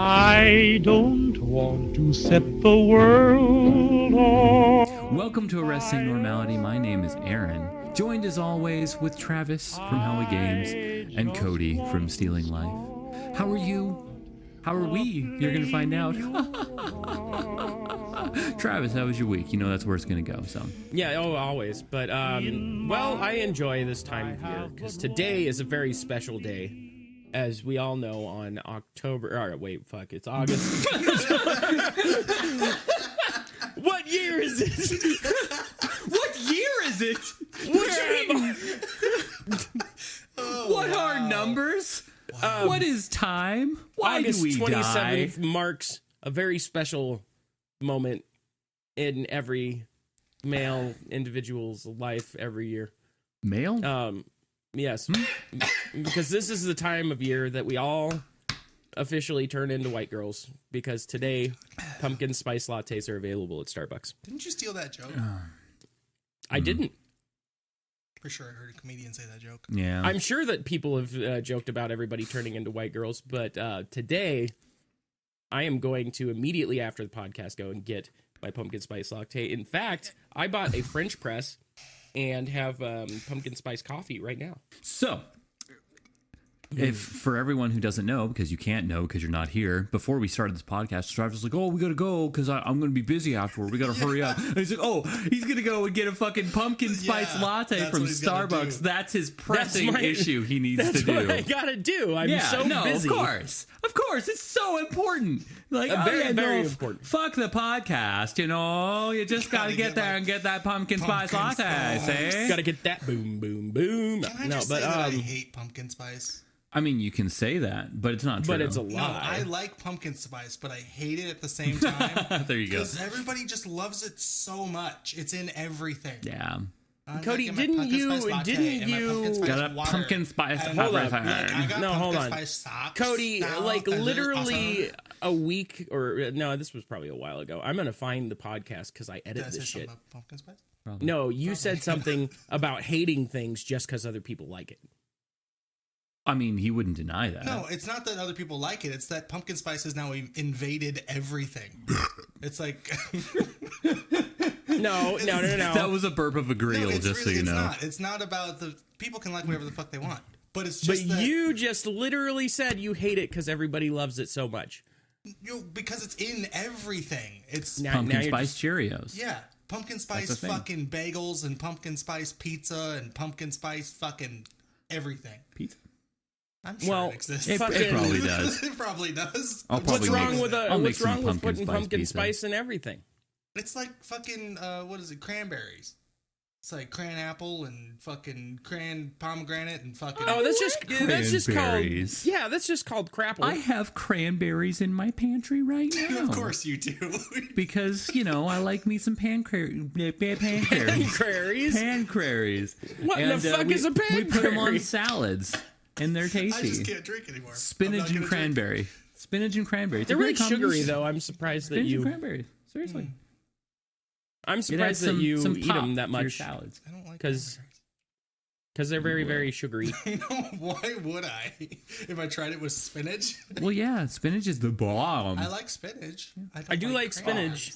I don't want to set the world on Welcome to Arresting Normality. My name is Aaron, joined as always with Travis from Howie Games and Cody from Stealing Life. How are you? How are we? You're going to find out. Travis, how was your week? You know that's where it's going to go, so. Yeah, always. But, well, I enjoy this time of year because today is a very special day. As we all know, on October... All right, wait, fuck, it's August. What year is it? What year is it? What are numbers? What is time? Why August do we 27th die? marks a very special moment in every male individual's life every year. Male? Yes, because this is the time of year that we all officially turn into white girls, because today pumpkin spice lattes are available at Starbucks. Didn't you steal that joke? I didn't. For sure, I heard a comedian say that joke. Yeah. I'm sure that people have joked about everybody turning into white girls, but today I am going to immediately after the podcast go and get my pumpkin spice latte. In fact, I bought a French press and have pumpkin spice coffee right now. So, if for everyone who doesn't know, because you can't know because you're not here, before we started this podcast, Travis was like, "Oh, we gotta go because I'm gonna be busy afterward. We gotta hurry up." And he's like, "Oh, he's gonna go and get a fucking pumpkin spice latte from Starbucks." That's his pressing issue he needs to do. That's what I gotta do. I'm so busy. Of course, it's so important. Like, very important. Fuck the podcast, you just gotta get there and get that pumpkin spice latte. See? Gotta get that boom, boom, boom. Can I just say that I hate pumpkin spice? I mean, you can say that, but it's not true. But it's a lie. No, I like pumpkin spice, but I hate it at the same time. There you go. Because everybody just loves it so much. It's in everything. Yeah. Cody, didn't you got a pumpkin spice hold on. Hold on. Cody, now, like literally a week or no, this was probably a while ago. I'm gonna find the podcast because I edit this shit. About pumpkin spice? Probably. No, you said something about hating things just because other people like it. I mean, he wouldn't deny that. No, it's not that other people like it. It's that pumpkin spice has now invaded everything. It's like... No. That was a burp of a grill, just so you know. It's not about the... People can like whatever the fuck they want. But it's just you just literally said you hate it because everybody loves it so much. Because it's in everything. It's pumpkin spice Cheerios. Yeah. Pumpkin spice fucking bagels and pumpkin spice pizza and pumpkin spice fucking everything. Pizza? I'm sure it exists. It probably does. It probably does. What's wrong with putting pumpkin pizza. spice in everything? It's like fucking what is it? Cranberries. It's like cran apple and fucking cran pomegranate and fucking. Oh, that's just called. Yeah, that's just called crapple. I have cranberries in my pantry right now. Of course you do. Because I like me some pancreas. Pancreas. What the fuck is a pancreas? We put them on salads. And they're tasty. I just can't drink anymore. Spinach and cranberry. Spinach and cranberry. They're really sugary, though. I'm surprised that you... Spinach and cranberry. Seriously. I'm surprised that you eat them that much. Salads. I don't like because they're very, very sugary. No, why would I? If I tried it with spinach? Well, yeah. Spinach is the bomb. I like spinach. I do like spinach.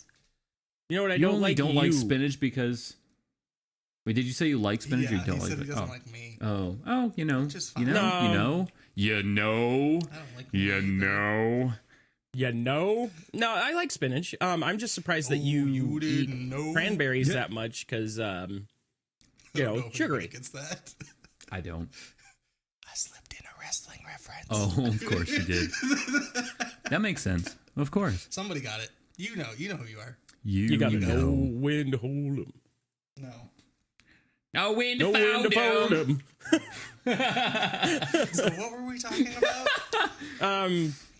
You know what I don't don't like? You don't like spinach because... Wait, did you say you like spinach or you don't like it? He doesn't like me. Oh, Which is fine. You know. I don't like me either. No, I like spinach. I'm just surprised that you eat cranberries that much because, sugary. It's that. I don't. I slipped in a wrestling reference. Oh, of course you did. That makes sense. Of course. Somebody got it. You know who you are. You got no wind to hold 'em. No. No wind to fold 'em. So what were we talking about?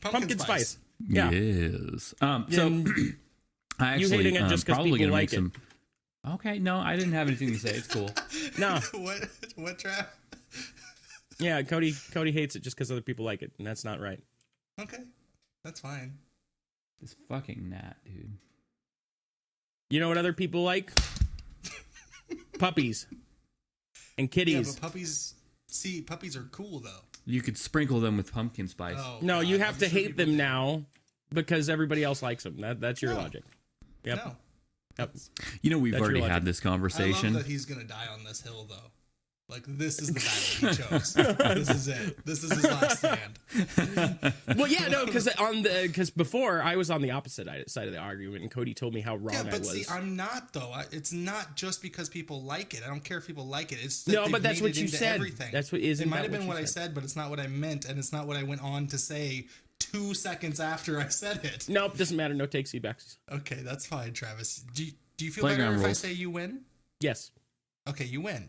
Pumpkin spice. Yeah. Yes. So I actually you hating it just because people like it. Okay, no, I didn't have anything to say. It's cool. No. What trap? Yeah, Cody hates it just because other people like it, and that's not right. Okay, that's fine. This fucking gnat, dude. You know what other people like? Puppies. And kitties. Yeah, but puppies are cool, though. You could sprinkle them with pumpkin spice. Oh, no, God, you have to hate them now Because everybody else likes them. That's your No. logic. Yep. No. Yep. You know, we've That's your already logic. had this I conversation. love that he's gonna die on this hill, though. Like, this is the battle he chose. This is it. This is his last stand. Well, yeah, no, because before I was on the opposite side of the argument, and Cody told me how wrong Yeah, I but was. see, I'm not, though. It's not just because people like it. I don't care if people like it. It's that No, they've but that's made what it you into said. Everything. That's what isn't It might that have been what what you I said? said, but it's not what I meant, and it's not what I went on to say 2 seconds after I said it. Nope, doesn't matter. No takes, feedbacks. Okay, that's fine, Travis. Do you feel Playground better if I rules. say you win? Yes. Okay, you win.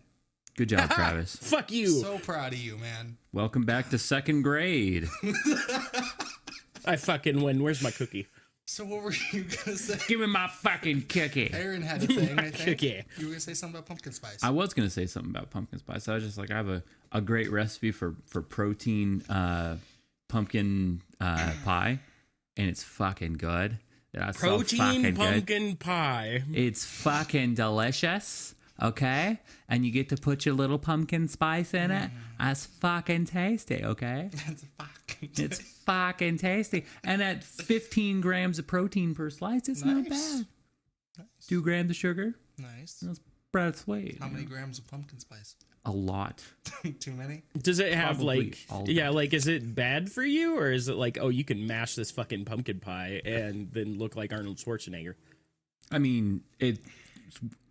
Good job, Travis. Fuck you. So proud of you, man. Welcome back to second grade. I fucking win. Where's my cookie? So what were you gonna say? Give me my fucking cookie. Aaron had a thing, I think. Cookie. You were gonna say something about pumpkin spice. I was gonna say something about pumpkin spice. I was just like, I have a great recipe for protein pumpkin pie, and it's fucking good. That's so Protein fucking good. pumpkin pie. It's fucking delicious. Okay, and you get to put your little pumpkin spice in it. That's fucking tasty. Okay, That's fucking. it's fucking tasty, and at 15 grams of protein per slice, it's not Nice. bad. 2 grams of sugar. Nice. That's spread its weight. How many grams of pumpkin spice? A lot. Too many? Does it have Probably like, all of yeah, like, is it bad for you, or is it like, oh, you can mash this fucking pumpkin pie and then look like Arnold Schwarzenegger? I mean, it's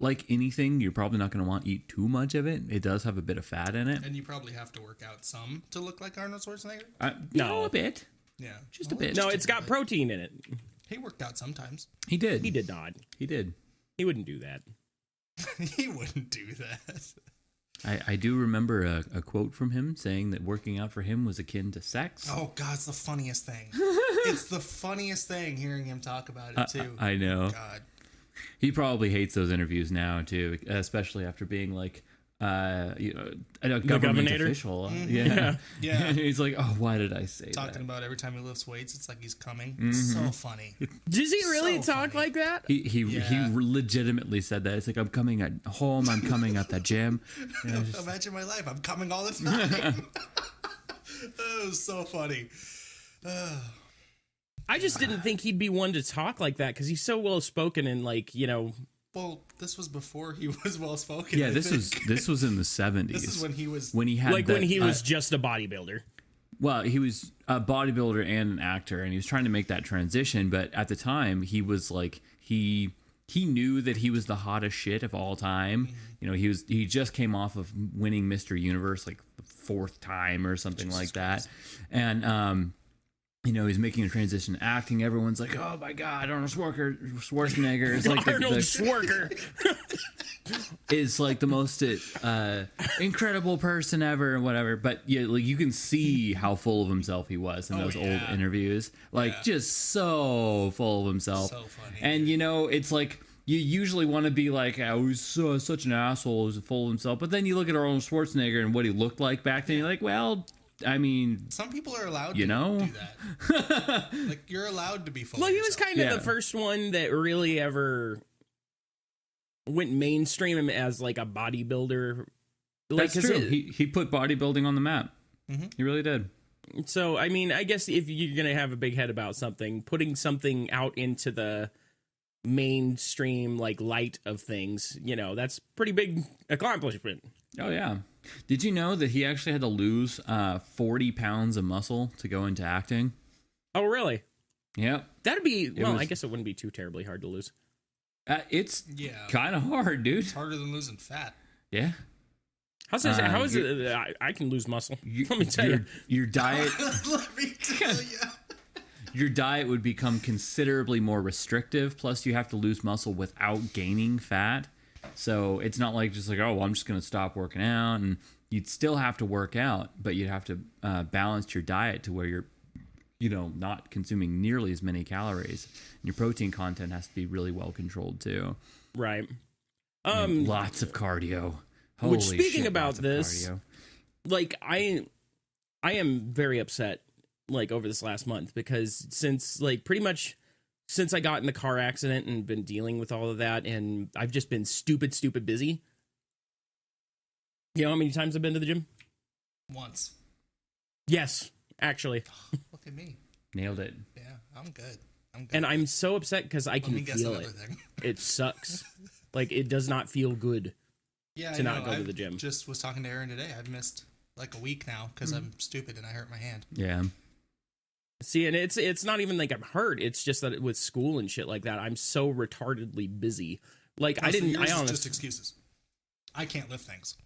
like anything, you're probably not going to want to eat too much of it. It does have a bit of fat in it. And you probably have to work out some to look like Arnold Schwarzenegger? No, a bit. Yeah. Just a bit. No, it's got protein in it. He worked out sometimes. He did. He did not. He did. He wouldn't do that. He wouldn't do that. I do remember a quote from him saying that working out for him was akin to sex. Oh, God, it's the funniest thing. It's the funniest thing hearing him talk about it, too. I know. God. He probably hates those interviews now too, especially after being like, you know, a government governor? official. Yeah. Yeah. He's like, oh, why did I say Talking that? about every time he lifts weights, it's like he's coming. It's so funny. Does he really So talk funny. like that? He Yeah. legitimately said that. It's like, I'm coming at home. I'm coming at the gym. You know, just- Imagine my life. I'm coming all the time. It was so funny. I just didn't think he'd be one to talk like that because he's so well spoken and like, you know. Well, this was before he was well spoken. yeah, I this think. was in the 70s. This is when he was. when he had Like that, when he was just a bodybuilder. well, he was a bodybuilder and an actor, and he was trying to make that transition. But at the time, he was like he knew that he was the hottest shit of all time. You know, he just came off of winning Mr. Universe like the 4th time or something like that, and you know, he's making a transition to acting. Everyone's like, "Oh my God, Arnold Schwarzenegger is like Arnold the Schwarzenegger. is like the most incredible person ever and whatever." But yeah, like you can see how full of himself he was in those old yeah. interviews, like just so full of himself. So funny, and you know, it's like you usually want to be like, "Oh, he's such an asshole, he's full of himself." But then you look at Arnold Schwarzenegger and what he looked like back then, you're like, well, I mean, Some people are allowed You to know? do that. Like, you're allowed to be full Well, of he was yourself. kind of Yeah. the first one that really ever went mainstream as like a bodybuilder. Like, that's 'cause true. it- He put bodybuilding on the map. He really did. So, I mean, I guess if you're going to have a big head about something, putting something out into the mainstream, like, light of things, you know, that's pretty big accomplishment. Oh yeah. Did you know that he actually had to lose 40 pounds of muscle to go into acting? Oh, really? Yep. That'd be, well, was- I guess it wouldn't be too terribly hard to lose. It's Yeah. kind of hard, dude. It's harder than losing fat. Yeah. How is it that I can lose muscle? Let me tell you. Your diet Let me tell you. your diet would become considerably more restrictive. Plus, you have to lose muscle without gaining fat. So it's not like just like, oh, well, I'm just going to stop working out. And you'd still have to work out, but you'd have to balance your diet to where you're, you know, not consuming nearly as many calories. And your protein content has to be really well controlled too. Right. And lots of cardio. Holy Which, speaking shit, about lots of this, cardio. like, I am very upset, like, over this last month because since, like, pretty much since I got in the car accident and been dealing with all of that, and I've just been stupid busy. You know how many times I've been to the gym? Once. Yes, actually. Look at me. Nailed it. Yeah, I'm good. I'm good. And I'm so upset because I Let can me guess feel another it. thing. It sucks. Like, it does not feel good. Yeah, to not go to the gym. Just was talking to Aaron today. I've missed like a week now because I'm stupid and I hurt my hand. Yeah. See, and it's not even like I'm hurt. It's just that with school and shit like that, I'm so retardedly busy. Like, Oh, I so didn't. yours I is honestly. just excuses. I can't lift things.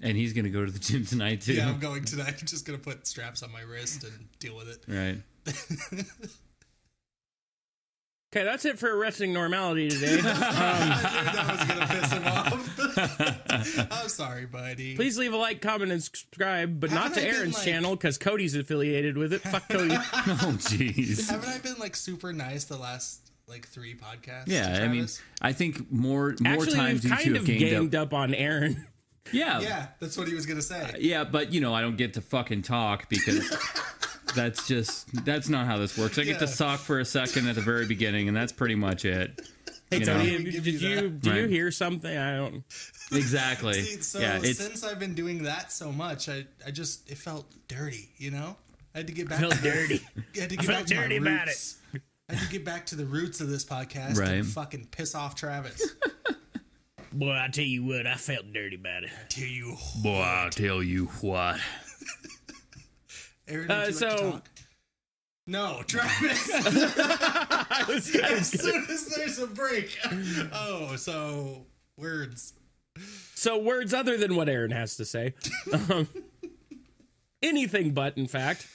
And he's going to go to the gym tonight, too. Yeah, I'm going tonight. I'm just gonna put straps on my wrist and deal with it. Right. Okay, that's it for Arresting Normality today. I knew that was gonna piss him off. I'm sorry, buddy. Please leave a like, comment, and subscribe, but not Haven't to I been, Aaron's like- channel because Cody's affiliated with it. Fuck Cody. Oh, jeez. Haven't I been like super nice the last like 3 podcasts? to Yeah, I mean, Travis? I think more Actually, times we've you kind two of have ganged up on Aaron. Yeah. Yeah, that's what he was gonna say. Yeah, but, you know, I don't get to fucking talk because that's not how this works. I get to Yeah. talk for a second at the very beginning, and that's pretty much it. Hey, You know? Tony, We give did you you that. do you Right. hear something? I don't. Exactly. See, so yeah, it's since I've been doing that so much, it felt dirty, you know? I had to get back Felt dirty. I had to get felt back to my dirty about roots. I had to get back to the roots of this podcast Right. and fucking piss off Travis. Boy, I tell you what, I felt dirty about it. To you. boy, I'll tell you what. Aaron, would you like so- to talk? No, Travis. I was As soon as there's a break. Oh, so words. So words other than what Aaron has to say. Anything but, in fact.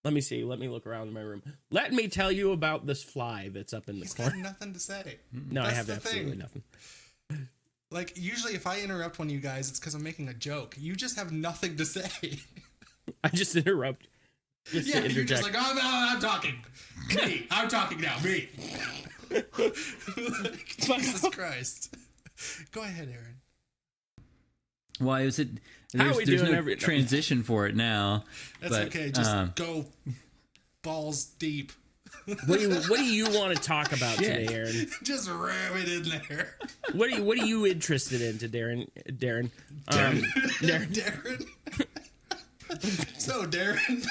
Let me see. Let me look around in my room. Let me tell you about this fly that's up in the He's got corner. nothing to say. No, I That's have the absolutely thing. nothing. Like, usually if I interrupt one of you guys, it's because I'm making a joke. You just have nothing to say. I just interrupt. Just Yeah, to you're just interject. like, oh, no, I'm talking. Me. I'm talking now. Me. Jesus Christ. Go ahead, Aaron. Why is it? How There's, we there's doing no every- transition for it now. That's but, okay. Just go balls deep. What do you want to talk about today, Aaron? Just ram it in there. What are you interested in, to Darren? Darren. Darren. So, Darren,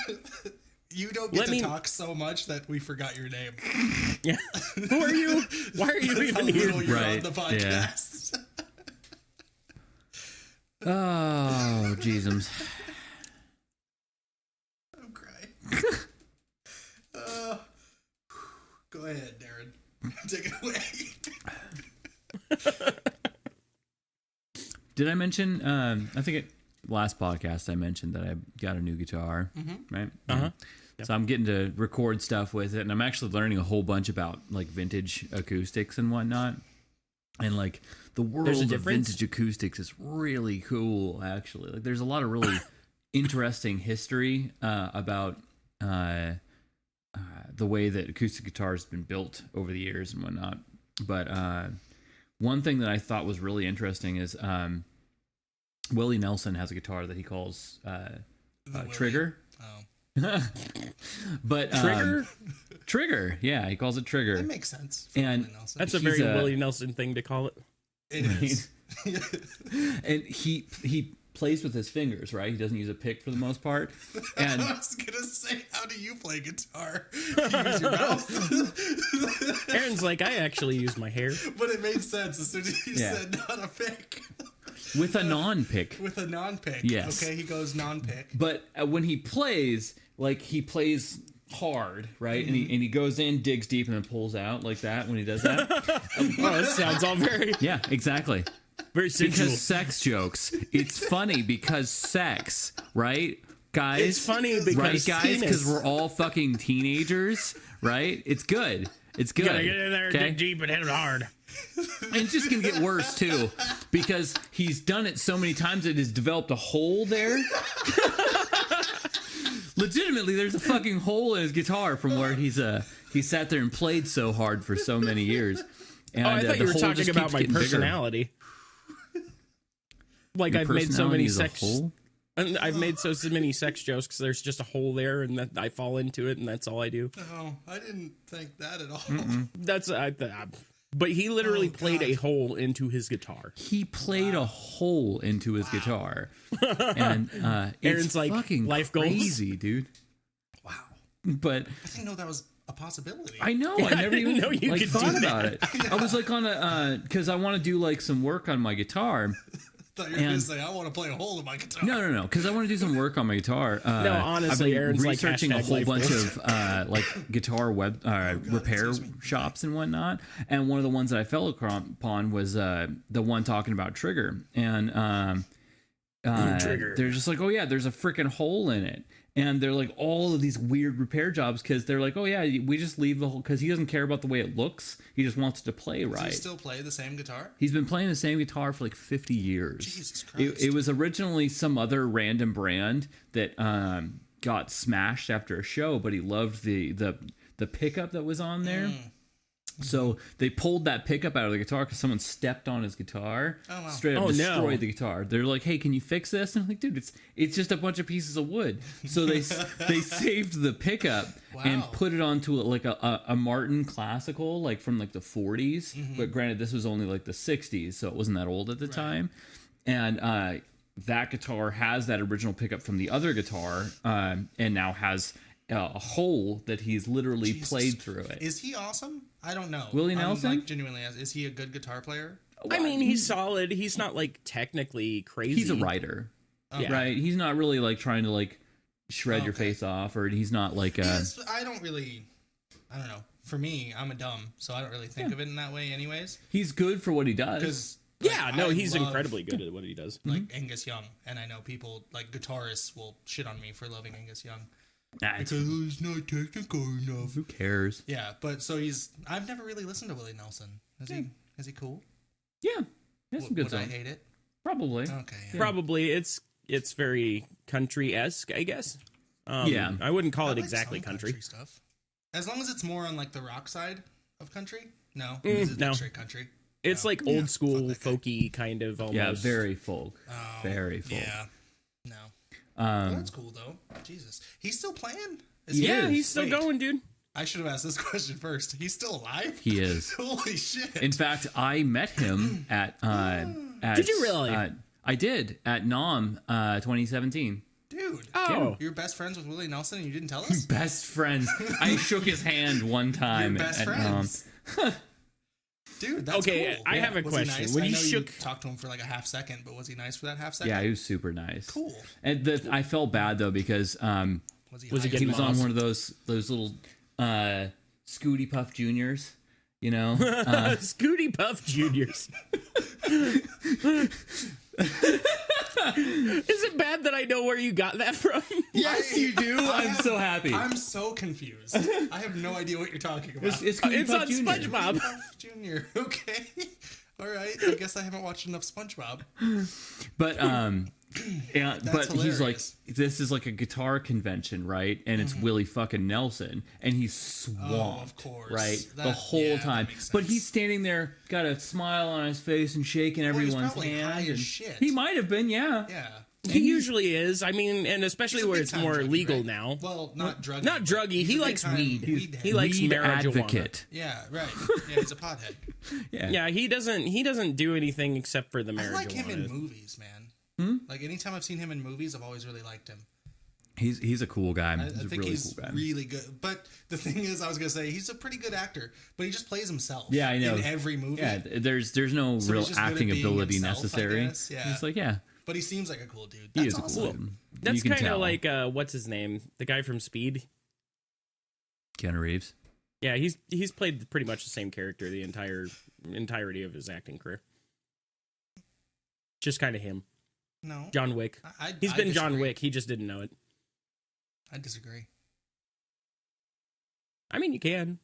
you don't get Let to me- talk so much that we forgot your name. Yeah. Who are you? Why are you That's how even here? little you're Right, on the yeah. podcast. Oh, jeezums. I'm crying. Go ahead, Darren. Take it away. Did I mention? I think last podcast I mentioned that I got a new guitar, right? Uh-huh. So I'm getting to record stuff with it, and I'm actually learning a whole bunch about like vintage acoustics and whatnot. And like the world There's a of difference? vintage acoustics is really cool, actually. Like there's a lot of really interesting history about the way that acoustic guitars have been built over the years and whatnot. But one thing that I thought was really interesting is Willie Nelson has a guitar that he calls Willie. Trigger. Oh, But Trigger? Trigger, yeah, he calls it Trigger. that makes sense. for And- Willie Nelson. That's a He's very a- Willie Nelson thing to call it. It is. And he plays with his fingers, right? He doesn't use a pick for the most part. And I was gonna say, how do you play guitar? You use your mouth. Aaron's like, I actually use my hair. But it made sense as soon as you Yeah. said not a pick. with a non-pick. With a non-pick. Yes. Okay, he goes non-pick. But when he plays, like he plays hard, right? And he goes in, digs deep, and then pulls out like that when he does that. Oh, that sounds all very, Yeah, exactly. very sensual. Because sex jokes. It's funny because sex, right? Guys, It's funny because right, guys, because penis. we're all fucking teenagers, right? It's good. It's good. You gotta get in there, okay? dig deep, and hit it hard. And it's just gonna get worse too, because he's done it so many times it has developed a hole there. Legitimately, there's a fucking hole in his guitar from where he sat there and played so hard for so many years. And Oh, I thought the you were hole talking just about keeps my getting bigger. personality. Like Your I've made so many personality is a sex, hole? and I've made so many sex jokes because there's just a hole there, and that I fall into it, and that's all I do. Oh, I didn't think that at all. That's But he literally Oh, played God. a hole into his guitar. He played a hole into his guitar, and Aaron's it's like, fucking life goals? crazy, dude. Wow. But I didn't know that was a possibility. I know I never even know you like could thought do about it. I was like on a because I want to do like some work on my guitar. thought you were going to say, I want to play a hole in my guitar. No, because I want to do some work on my guitar. No, honestly, I've been Aaron's like, researching a hashtag whole life bunch goals. of like guitar web repair excuse me. shops and whatnot. And one of the ones that I fell upon was the one talking about Trigger. And Trigger. they're just like, oh yeah, there's a freaking hole in it. And they're like all of these weird repair jobs because they're like, oh yeah, we just leave the hole because he doesn't care about the way it looks. He just wants it to play Does right. he still play the same guitar? He's been playing the same guitar for like 50 years. Jesus Christ. It was originally some other random brand that got smashed after a show, but he loved the pickup that was on there. So they pulled that pickup out of the guitar because someone stepped on his guitar, Oh, wow. straight up Oh, no. destroyed the guitar. They're like, "Hey, can you fix this?" And I'm like, "Dude, it's just a bunch of pieces of wood." So they saved the pickup and Wow. put it onto like a Martin classical, like from like the 40s. But granted, this was only like the 60s, so it wasn't that old at the time. And that guitar has that original pickup from the other guitar, and now has a hole that he's literally Jesus. played through it. Is he awesome? I don't know. Willie I'm, Nelson? like, genuinely, is he a good guitar player? I mean, he's solid. He's not like technically crazy. He's a writer, Yeah. right? He's not really like trying to like shred your Okay. face off, or he's not like Yes, I don't know. For me, I'm a dumb, so I don't really think of it in that way anyways. he's good for what he does. Because Yeah, no, he's incredibly good at what he does. like Angus Young, and I know people like guitarists will shit on me for loving Angus Young Nah, it's- because he's not technical enough. who cares? Yeah, but so I've never really listened to Willie Nelson. Is he cool? Yeah, there's some good Would I songs. hate it? Probably. Okay. Yeah. Probably it's very country-esque, I guess. Yeah. I wouldn't call I it like exactly some country. stuff. As long as it's more on like the rock side of country. No, this is no. straight country. It's No. like Yeah, old school, fuck that guy. folky kind of almost. Yeah, very folk. Oh, Very folk. Yeah. No. Well, Um, that's cool though. Jesus, he's still playing. Yeah, is. he's still Wait. going, dude. I should have asked this question first. He's still alive? he is. Holy shit. In fact, I met him at Did you really? I did at NOM 2017. Dude. Oh, You're best friends with Willie Nelson and you didn't tell us? Best friends. I shook his hand one time You're best at friends. Dude, that's Okay, cool. I have a Was he question. nice? When I you know shook- talked to him for like a half second, but was he nice for that half second? Yeah, he was super nice. Cool. And I felt bad though because Was he Was he high? he getting was on lost? one of those little Scooty Puff Juniors, you know. Scooty Puff Juniors. Is it bad that I know where you got that from? Yes, you do. I'm so happy. I'm so confused. I have no idea what you're talking about. It's Scooty It's Puff on Junior. SpongeBob. Junior. Okay. All right. I guess I haven't watched enough SpongeBob. But yeah, but he's like, hilarious. this is like a guitar convention, right? And it's Willie fucking Nelson, and he's swamped, of course. right, the That- whole yeah, that time. makes But sense. he's standing there, got a smile on his face, and shaking he's everyone's probably hand. high as and shit. He might have been, yeah. Yeah. He usually is. I mean, and especially He's a where big it's time more druggie, legal right? now. Well, not druggy. Not but druggy. he's He a likes big-time weed. head. He likes Weed marijuana. advocate. Yeah, right. Yeah, he's a pothead. Yeah, he doesn't do anything except for the marijuana. I like him in movies, man. Like anytime I've seen him in movies, I've always really liked him. He's a cool guy. I He's a think really he's cool guy. really good. But the thing is, I was gonna say he's a pretty good actor, but he just plays himself. Yeah, I know. In every movie. Yeah, there's no So real he's just good at acting being ability himself, I necessary. guess, yeah. He's like, yeah, But he seems like a cool dude. he That's is a awesome. cool dude. That's You can kind of tell. like what's his name? The guy from Speed. Keanu Reeves. Yeah, he's played pretty much the same character the entirety of his acting career. Just kind of him. No, John Wick. He's I been John disagree. Wick. He just didn't know it. I disagree. I mean, you can.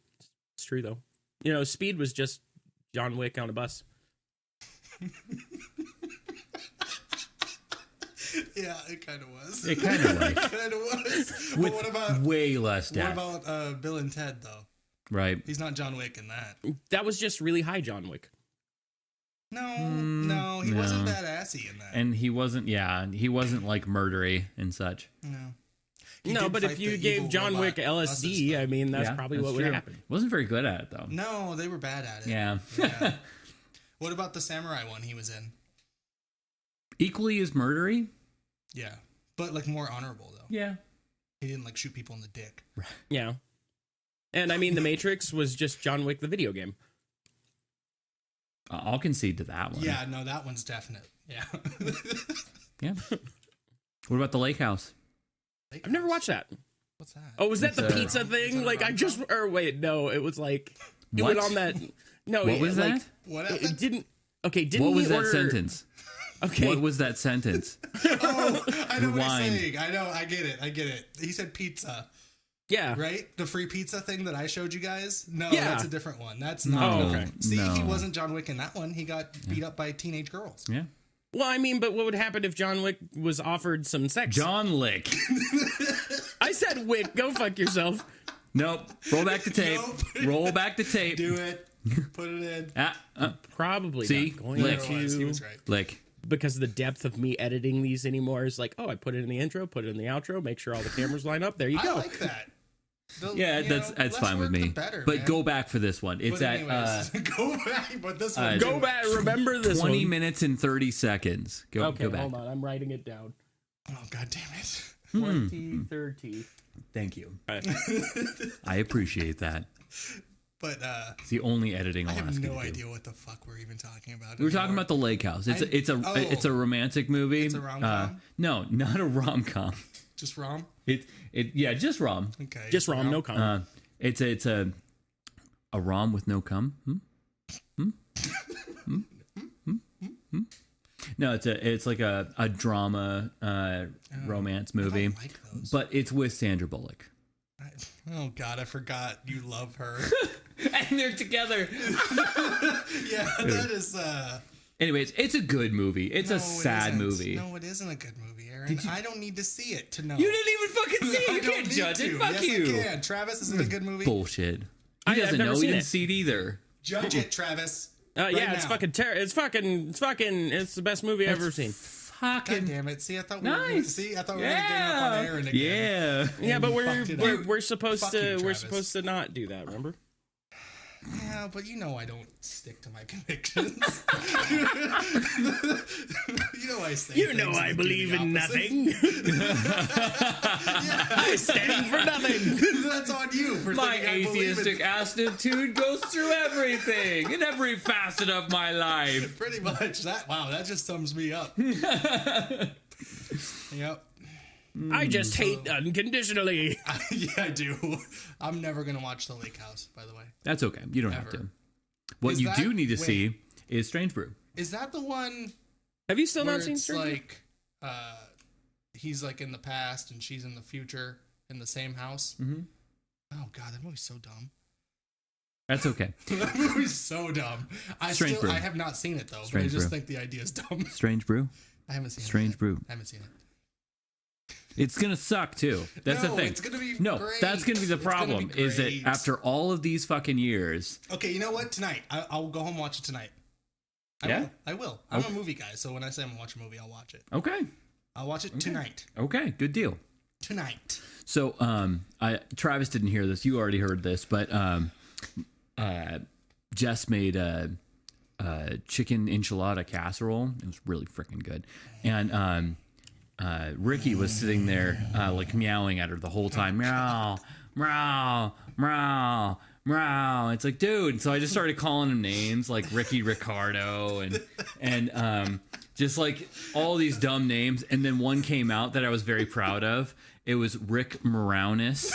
It's true though. You know, Speed was just John Wick on a bus. Yeah, it kind of was. It kind of like kind of was. with But what about way less what depth, about Bill and Ted though? right? He's not John Wick in that. That was just really high John Wick. No, he wasn't no. badassy in that. And he wasn't like murdery and such. No. He No, did but fight if you the gave evil John robot Wick LSD, buses, I mean, that's Yeah, probably that's what would true. happen. Wasn't very good at it though. No, they were bad at it. Yeah. Yeah. What about the samurai one he was in? Equally as murdery. Yeah, but like more honorable though. Yeah. He didn't like shoot people in the dick. Yeah. And I mean, The Matrix was just John Wick, the video game. I'll concede to that one. Yeah, no, that one's definite. Yeah. Yeah. What about the Lake House? I've never watched that. What's that? Oh, was that It's the a- pizza Is thing? that a Like, I just, rom-com? or wait, no, it was like, it What? went on that. No, What was like, that? What It happened? didn't. Okay, didn't What was he that order, sentence? Okay, What was that sentence? Oh, I know what Rewind. he's saying. I know. I get it. He said pizza, yeah, right? The free pizza thing that I showed you guys. No, Yeah. that's a different one. That's No. not. Oh, okay. See, no. he wasn't John Wick in that one. He got beat up by teenage girls. Yeah. Well, I mean, but what would happen if John Wick was offered some sex? John Lick. I said Wick. Go fuck yourself. Nope. Roll back the tape. Nope. Roll back the tape. Do it. Put it in. Probably See? not going Lick. He to, was right. Lick. because the depth of me editing these anymore is like, oh, I put it in the intro, put it in the outro, make sure all the cameras line up. There you I go. like that. The- Yeah, you that's know, less fine with work, the me. better, but man. go back for this one. It's But at anyways, go back. But this one, Go back. Remember this 20 one. minutes and 30 seconds. Go, Okay, go back. hold on. I'm writing it down. Oh god damn it! 2030. Thank you. Right. I appreciate that. But It's the only editing I I'll have ask you no to do. idea what the fuck we're even talking about. We were talking anymore. about the Lake House. It's Oh. a romantic movie. It's a rom-com? No, not a rom com. Just rom. Yeah, just rom. Okay, Just wrong. No comment. It's a rom with no cum. No, it's like a drama romance movie, like those. but it's with Sandra Bullock. Oh god, I forgot you love her. And they're together. Yeah, that is. Anyways, it's a good movie. It's No, a it sad isn't. movie. No, it isn't a good movie, Aaron. I don't need to see it to know. You didn't even fucking see it. I You don't can't need judge to. it. Fuck Yes, you. I can. Travis, isn't it a good movie? Bullshit. He I've doesn't never know. He seen didn't it. see it either. Judge it, Travis. Right Yeah, it's now. fucking it's the best movie I've ever seen. God Fucking damn it! See, I thought we were nice. see, I thought we were gonna gang up on Aaron again. Yeah. Yeah, but fucked it up. we're supposed Fuck to you, we're Travis. supposed to not do that. Remember? Yeah, but you know I don't stick to my convictions. You know I say. You know things I that do believe the in opposite. nothing. I stand for nothing. That's on you for My thinking I believe atheistic attitude goes through everything in every facet of my life. Pretty much that. Wow, that just sums me up. Yep. I just hate unconditionally. Yeah, I do. I'm never gonna watch The Lake House. By the way, That's okay. You don't have Ever. to. What Is you that- do need to wait. see is Strange Brew. is that the one Have you still where not seen it's Stranger? like he's like in the past and she's in the future in the same house? Mm-hmm. Oh god, that movie's so dumb. That's okay. That movie's so dumb. Strange Brew. I have not seen it though. Strange but I just Brew. think the idea is dumb. Strange Brew. I haven't seen Strange it. Brew. I haven't seen it. It's gonna suck too. That's No, the thing. it's gonna be no, great. that's gonna be the It's gonna problem. be Is that great. after all of these fucking years, Okay, you know what? Tonight, I'll go home and watch it tonight. Yeah? I will. I'm a movie guy, so when I say I'm gonna watch a movie, I'll watch it. okay, I'll watch it tonight. okay, good deal. Tonight. So, Travis didn't hear this. You already heard this, but Jess made a chicken enchilada casserole. It was really freaking good, and Ricky was sitting there like meowing at her the whole time. Meow, meow, meow, meow. It's like, dude. So I just started calling him names like Ricky Ricardo and just like all these dumb names. And then one came out that I was very proud of. It was Rick Moreownis.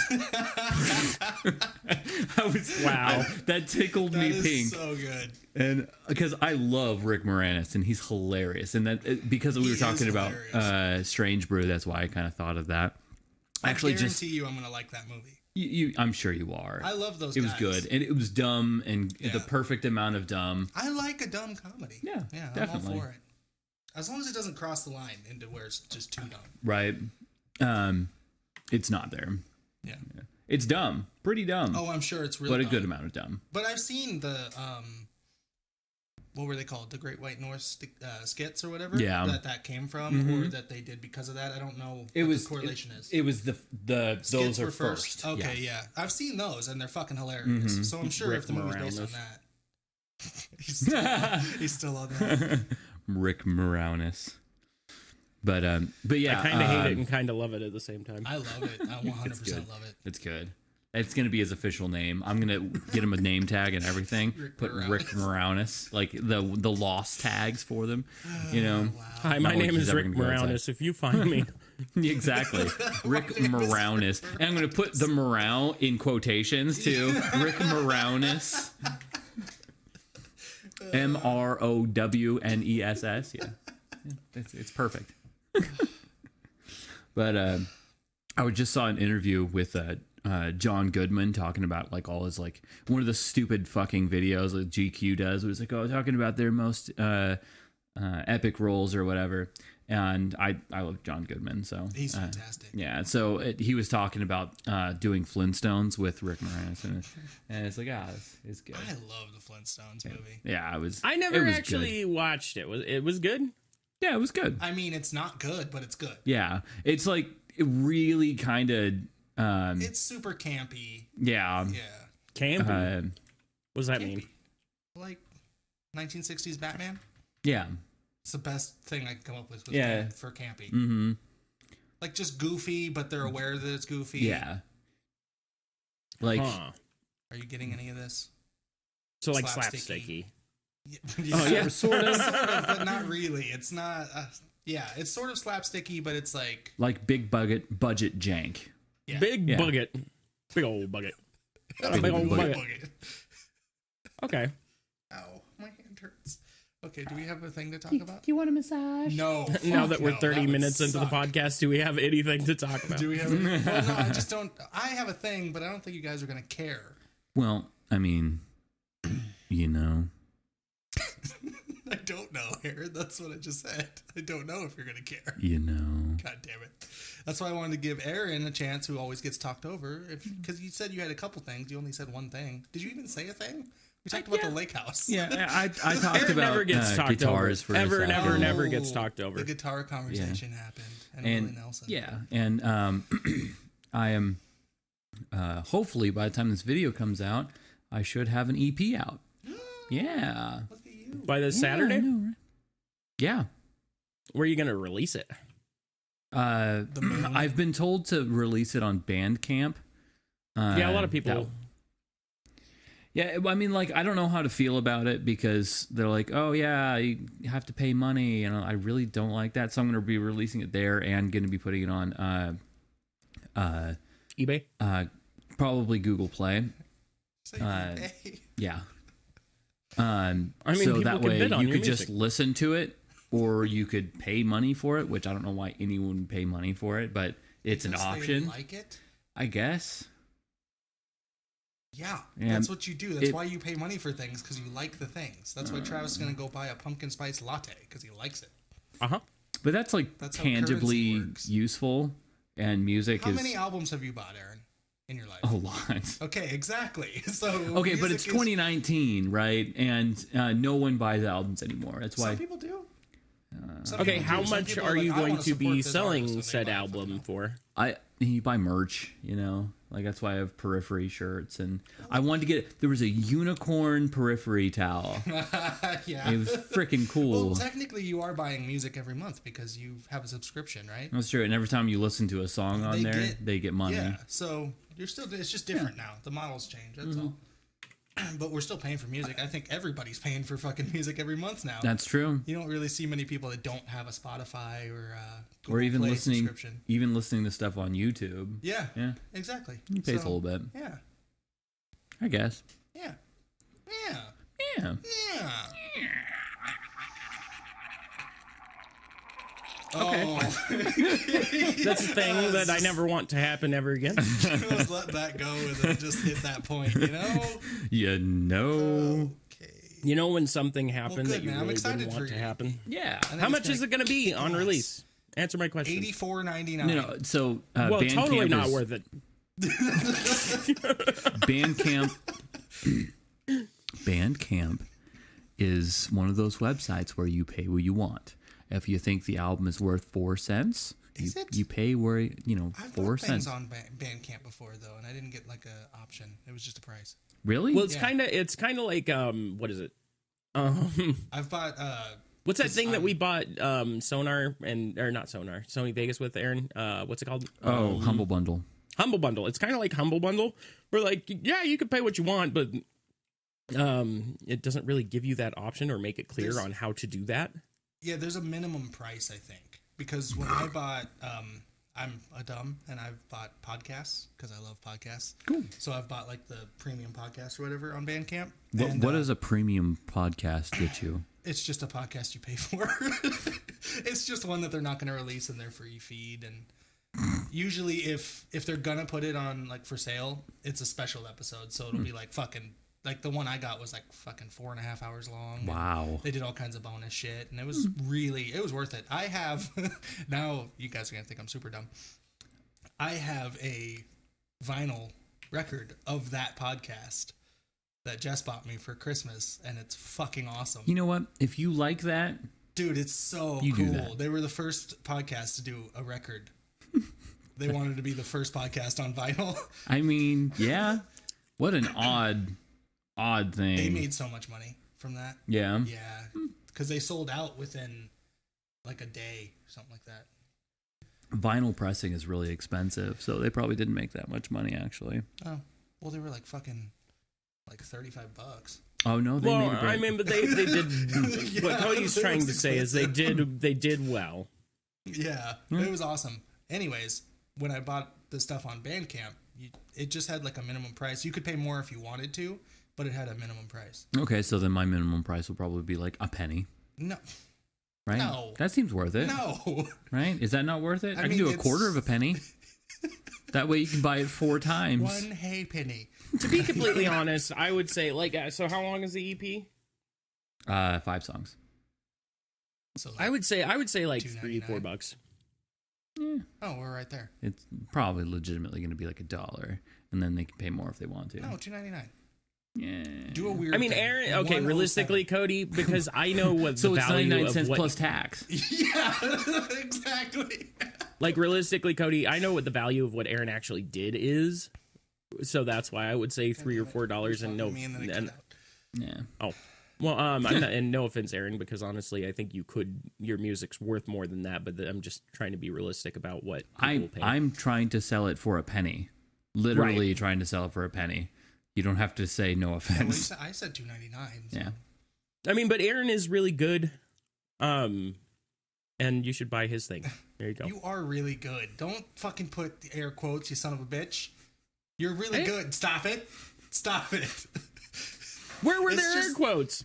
Wow. That tickled That me is pink. so good. And because I love Rick Moranis and he's hilarious, and that because we He were is talking about hilarious. Strange Brew, that's why I kind of thought of that. I Actually, guarantee you, I'm gonna like that movie. I'm sure you are. I love those. It was guys. good, and it was dumb, and Yeah. the perfect amount of dumb. I like a dumb comedy. Yeah, yeah, definitely. I'm all for it. As long as it doesn't cross the line into where it's just too dumb. Right? It's not there. Yeah. It's dumb, pretty dumb, Oh, I'm sure it's really. but a dumb. good amount of dumb. But I've seen the what were they called? The Great White North skits or whatever. Yeah. That came from, or that they did because of that. I don't know what the correlation is. It was the Skits those were are first. Okay, yeah. I've seen those and they're fucking hilarious. So I'm sure Rick if the movie's based on Moreownis. that, he's still on that. Rick Moreownis. But yeah, I kind of hate it and kind of love it at the same time. I love it. I 100% love it. It's good. It's gonna be his official name. I'm gonna get him a name tag and everything. Put Rick Moreownis, like the lost tags for them. You know. Wow. Hi, my name is Rick Moreownis. If you find me, Exactly, Rick Moreownis, and I'm gonna put the morale in quotations too. Rick Moreownis, Mrownes. Yeah, it's perfect. But I just saw an interview with John Goodman talking about like all his like one of the stupid fucking videos that GQ does. It was like, oh, talking about their most epic roles or whatever. And I love John Goodman, so He's fantastic. yeah. So he was talking about doing Flintstones with Rick Moranis, and it's like, it's good. I love the Flintstones movie. Yeah, it was. I it never was actually watched it. It was good. Yeah, it was good. I mean, it's not good, but it's good. Yeah, it's like it really kind of. It's super campy. Yeah. Yeah. Campy. What does that mean? Like 1960s Batman. Yeah. It's the best thing I can come up with for campy. Mm-hmm. Like just goofy, but they're aware that it's goofy. Yeah. Like, Are you getting any of this? So like Slapsticky. slapsticky. oh yeah, sort of. Sort of, but not really. It's not. Yeah, it's sort of slapsticky, but it's like big budget jank. yeah. Big bucket. Big old bucket. Big old bucket. Okay. Ow, my hand hurts. Okay, do we have a thing to talk about? Do you want a massage? No. Now that we're no, 30 that would minutes into the suck. podcast, do we have anything to talk about? Do we have? Well, no, I just don't. I have a thing, but I don't think you guys are gonna care. Well, I mean, you know. I don't know, Aaron. That's what I just said. I don't know if you're gonna care. You know. God damn it. That's why I wanted to give Aaron a chance, who always gets talked over. Because you said you had a couple things. You only said one thing. Did you even say a thing? We talked about the lake house. Yeah, I talked Aaron about never gets talked guitars over. for Ever, a second. never, never gets talked over. The guitar conversation happened. And Willie Nelson. Yeah, and I am hopefully by the time this video comes out, I should have an EP out. Yeah. Look at you. By this Saturday? I know, right? Yeah. Where are you going to release it? I've been told to release it on Bandcamp. Yeah, a lot of people. Yeah, I mean, like, I don't know how to feel about it because they're like, oh, yeah, you have to pay money. And I really don't like that. So I'm going to be releasing it there and going to be putting it on eBay? Probably Google Play. Say hey. Yeah. I mean, so people that can way bid on you your could just music. listen to it or you could pay money for it, which I don't know why anyone would pay money for it, but it's Because an they option, like it? I guess. Yeah, And that's what you do. That's why you pay money for things, because you like the things. That's why Travis is going to go buy a pumpkin spice latte, because he likes it. Uh-huh. But that's like That's how tangibly currency works. useful, and music How is many albums have you bought, Aaron, in your life? a lot. Okay, exactly. So Okay, but it's music is- 2019, right? And no one buys albums anymore. That's why. Some people do. Some Okay, people how do. Some much people are like, you I going wanna to support be this artist, selling and they said buy it album for? You buy merch, you know, like that's why I have Periphery shirts, and I wanted to get. There was a unicorn Periphery towel. Yeah. It was freaking cool. Well, technically, you are buying music every month because you have a subscription, right? That's true. And every time you listen to a song on they get money. Yeah. So you're still. It's just different now. The models change. That's all. But we're still paying for music. I think everybody's paying for fucking music every month now. That's true. You don't really see many people that don't have a Spotify or Google Or even Play listening, subscription. to stuff on YouTube. Yeah. Yeah, Exactly. it pays a little bit, Yeah. I guess. Yeah. Yeah. Yeah. Yeah. Okay. Oh, That's a thing that I never want to happen ever again. just let that go and then just hit that point, you know? You know. Okay. You know when something happened good, that you man. I'm really excited didn't want for to you. happen? Yeah. I think How it's much gonna is it going to be on Yes. release? Answer my question. $84.99. No, so Well, Bandcamp totally not is, worth it. Bandcamp is one of those websites where you pay what you want. If you think the album is worth 4 cents, you pay where, I've 4 bought cents. things on Bandcamp before though, and I didn't get like a option. It was just a price. Really? Well, it's kind of like what is it? I've bought what's that thing that we bought Sonar or not Sonar, Sony Vegas with, Aaron? What's it called? Humble Bundle. Humble Bundle. It's kind of like Humble Bundle. Where like, yeah, you can pay what you want, but it doesn't really give you that option or make it clear on how to do that. Yeah, there's a minimum price, I think, because when I bought, I'm a dumb, and I've bought podcasts because I love podcasts. Cool. So I've bought like the premium podcast or whatever on Bandcamp. What does a premium podcast get you? It's just a podcast you pay for. It's just one that they're not going to release in their free feed, and usually if they're gonna put it on like for sale, it's a special episode, so it'll be like fucking. Like the one I got was like fucking 4.5 hours long. Wow. They did all kinds of bonus shit, and it was worth it. I have, now you guys are going to think I'm super dumb. I have a vinyl record of that podcast that Jess bought me for Christmas, and it's fucking awesome. You know what? If you like that, dude, it's so you cool. do that. They were the first podcast to do a record. They wanted to be the first podcast on vinyl. I mean, yeah. What an odd thing. They made so much money from that. Yeah. Yeah. Because they sold out within like a day, something like that. Vinyl pressing is really expensive, so they probably didn't make that much money, actually. Oh. Well, they were like fucking like $35. Oh, no, they made it. I mean, but they did. Yeah, what Cody's trying to say is they did well. Yeah. It was awesome. Anyways, when I bought the stuff on Bandcamp, it just had like a minimum price. You could pay more if you wanted to, but it had a minimum price. Okay, so then my minimum price will probably be like a penny. No. Right? No. That seems worth it. No. Right? Is that not worth it? I can mean, do a quarter of a penny. That way you can buy it 4 times. 1 hay penny. To be completely honest, I would say like so. How long is the EP? 5 songs. So like I would say like $2.99. $3-4. Yeah. Oh, we're right there. It's probably legitimately going to be like $1, and then they can pay more if they want to. No, $2.99. Yeah. Do a weird I mean, thing. Aaron. Okay, 107. realistically, Cody, because I know what So the it's value 99 of cents what, plus tax. Yeah, exactly. like realistically, Cody, I know what the value of what Aaron actually did is. So that's why I would say $3 or $4, and no, Me and then it cut out. Yeah. oh, well, I'm not, and no offense, Aaron, because honestly, I think your music's worth more than that. But I'm just trying to be realistic about what people will pay. I'm trying to sell it for a penny. Literally trying to sell it for a penny. You don't have to say no offense. I said $2.99. So. Yeah. I mean, but Aaron is really good. And you should buy his thing. There you go. You are really good. Don't fucking put the air quotes, you son of a bitch. You're really good. Stop it. Stop it. Where were It's there air just- quotes?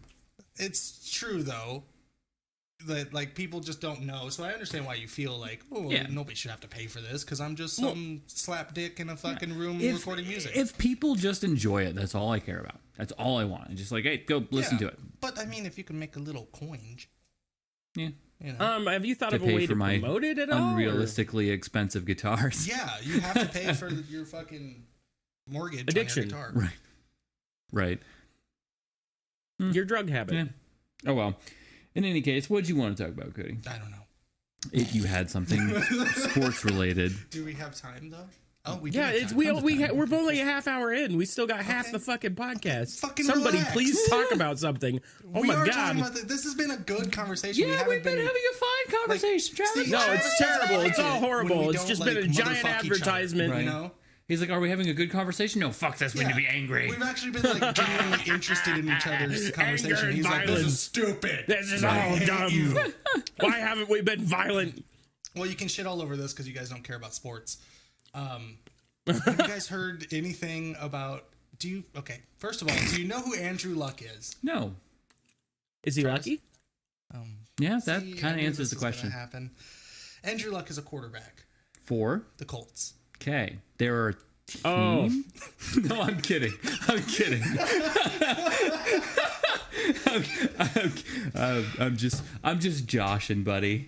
It's true though that like people just don't know. So I understand why you feel like, oh, Yeah. nobody should have to pay for this because I'm just some slap dick in a fucking room recording music. If people just enjoy it, that's all I care about. That's all I want. Just like, hey, go listen to it. But I mean, if you can make a little coin, Yeah. you know. Have you thought To of a pay way for to my promote it at all? or- unrealistically expensive guitars. Yeah, you have to pay for your fucking mortgage Addiction. on your guitar. Right. Right. Your drug habit. Yeah. Oh, well. In any case, what did you want to talk about, Cody? I don't know. If you had something sports related. Do we have time though? Oh, we do. Yeah, have it's time. we're only a half hour in. We still got half Okay. the fucking podcast. Fucking Somebody relax. please talk about something. Oh We my are god. talking about this has been a good conversation. Yeah, we've been having a fine conversation, Travis. see, No, Travis it's doesn't terrible. like It's all it horrible. when we It's don't, just been a giant motherfuck each other, advertisement. You know? He's like, are we having a good conversation? No, fuck, that's when to be angry. We've actually been like genuinely interested in each other's conversation. and He's like, this violence. is stupid. This is I all hate dumb. you. Why haven't we been violent? Well, you can shit all over this because you guys don't care about sports. Have you guys heard anything about? Okay, first of all, do you know who Andrew Luck is? No. Is he lucky? Yeah, that See, I kind of knew answers this the was gonna question. happen. Andrew Luck is a quarterback. For? The Colts. Okay. There are team? Oh. No, I'm kidding. I'm kidding. I'm just joshing, buddy.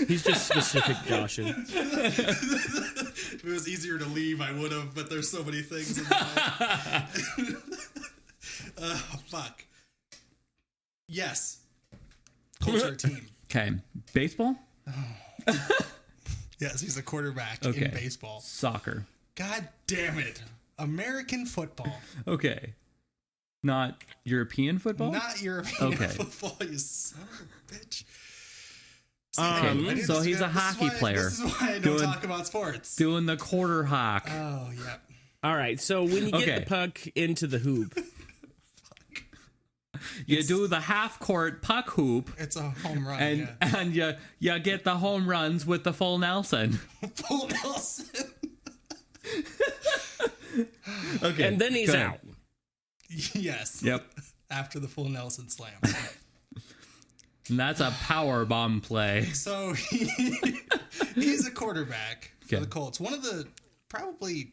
He's just specific joshing. If it was easier to leave, I would have, but there's so many things in life. Fuck. Yes. Culture team. Okay. Baseball? Yes, he's a quarterback Okay. in baseball. Soccer. God damn it. American football. Okay. Not European football? Not European Okay. football, you son of a bitch. Okay, so he's a hockey player. This is why I don't talk about sports. Doing the quarter hawk. Oh, yeah. All right, so when you get the puck into the hoop, You do the half court puck hoop. It's a home run, and you get the home runs with the full Nelson. Full Nelson. Okay. and then he's go ahead. out. Yes. Yep. After the full Nelson slam. And that's a power bomb play. So he's a quarterback for Okay. the Colts. One of the probably,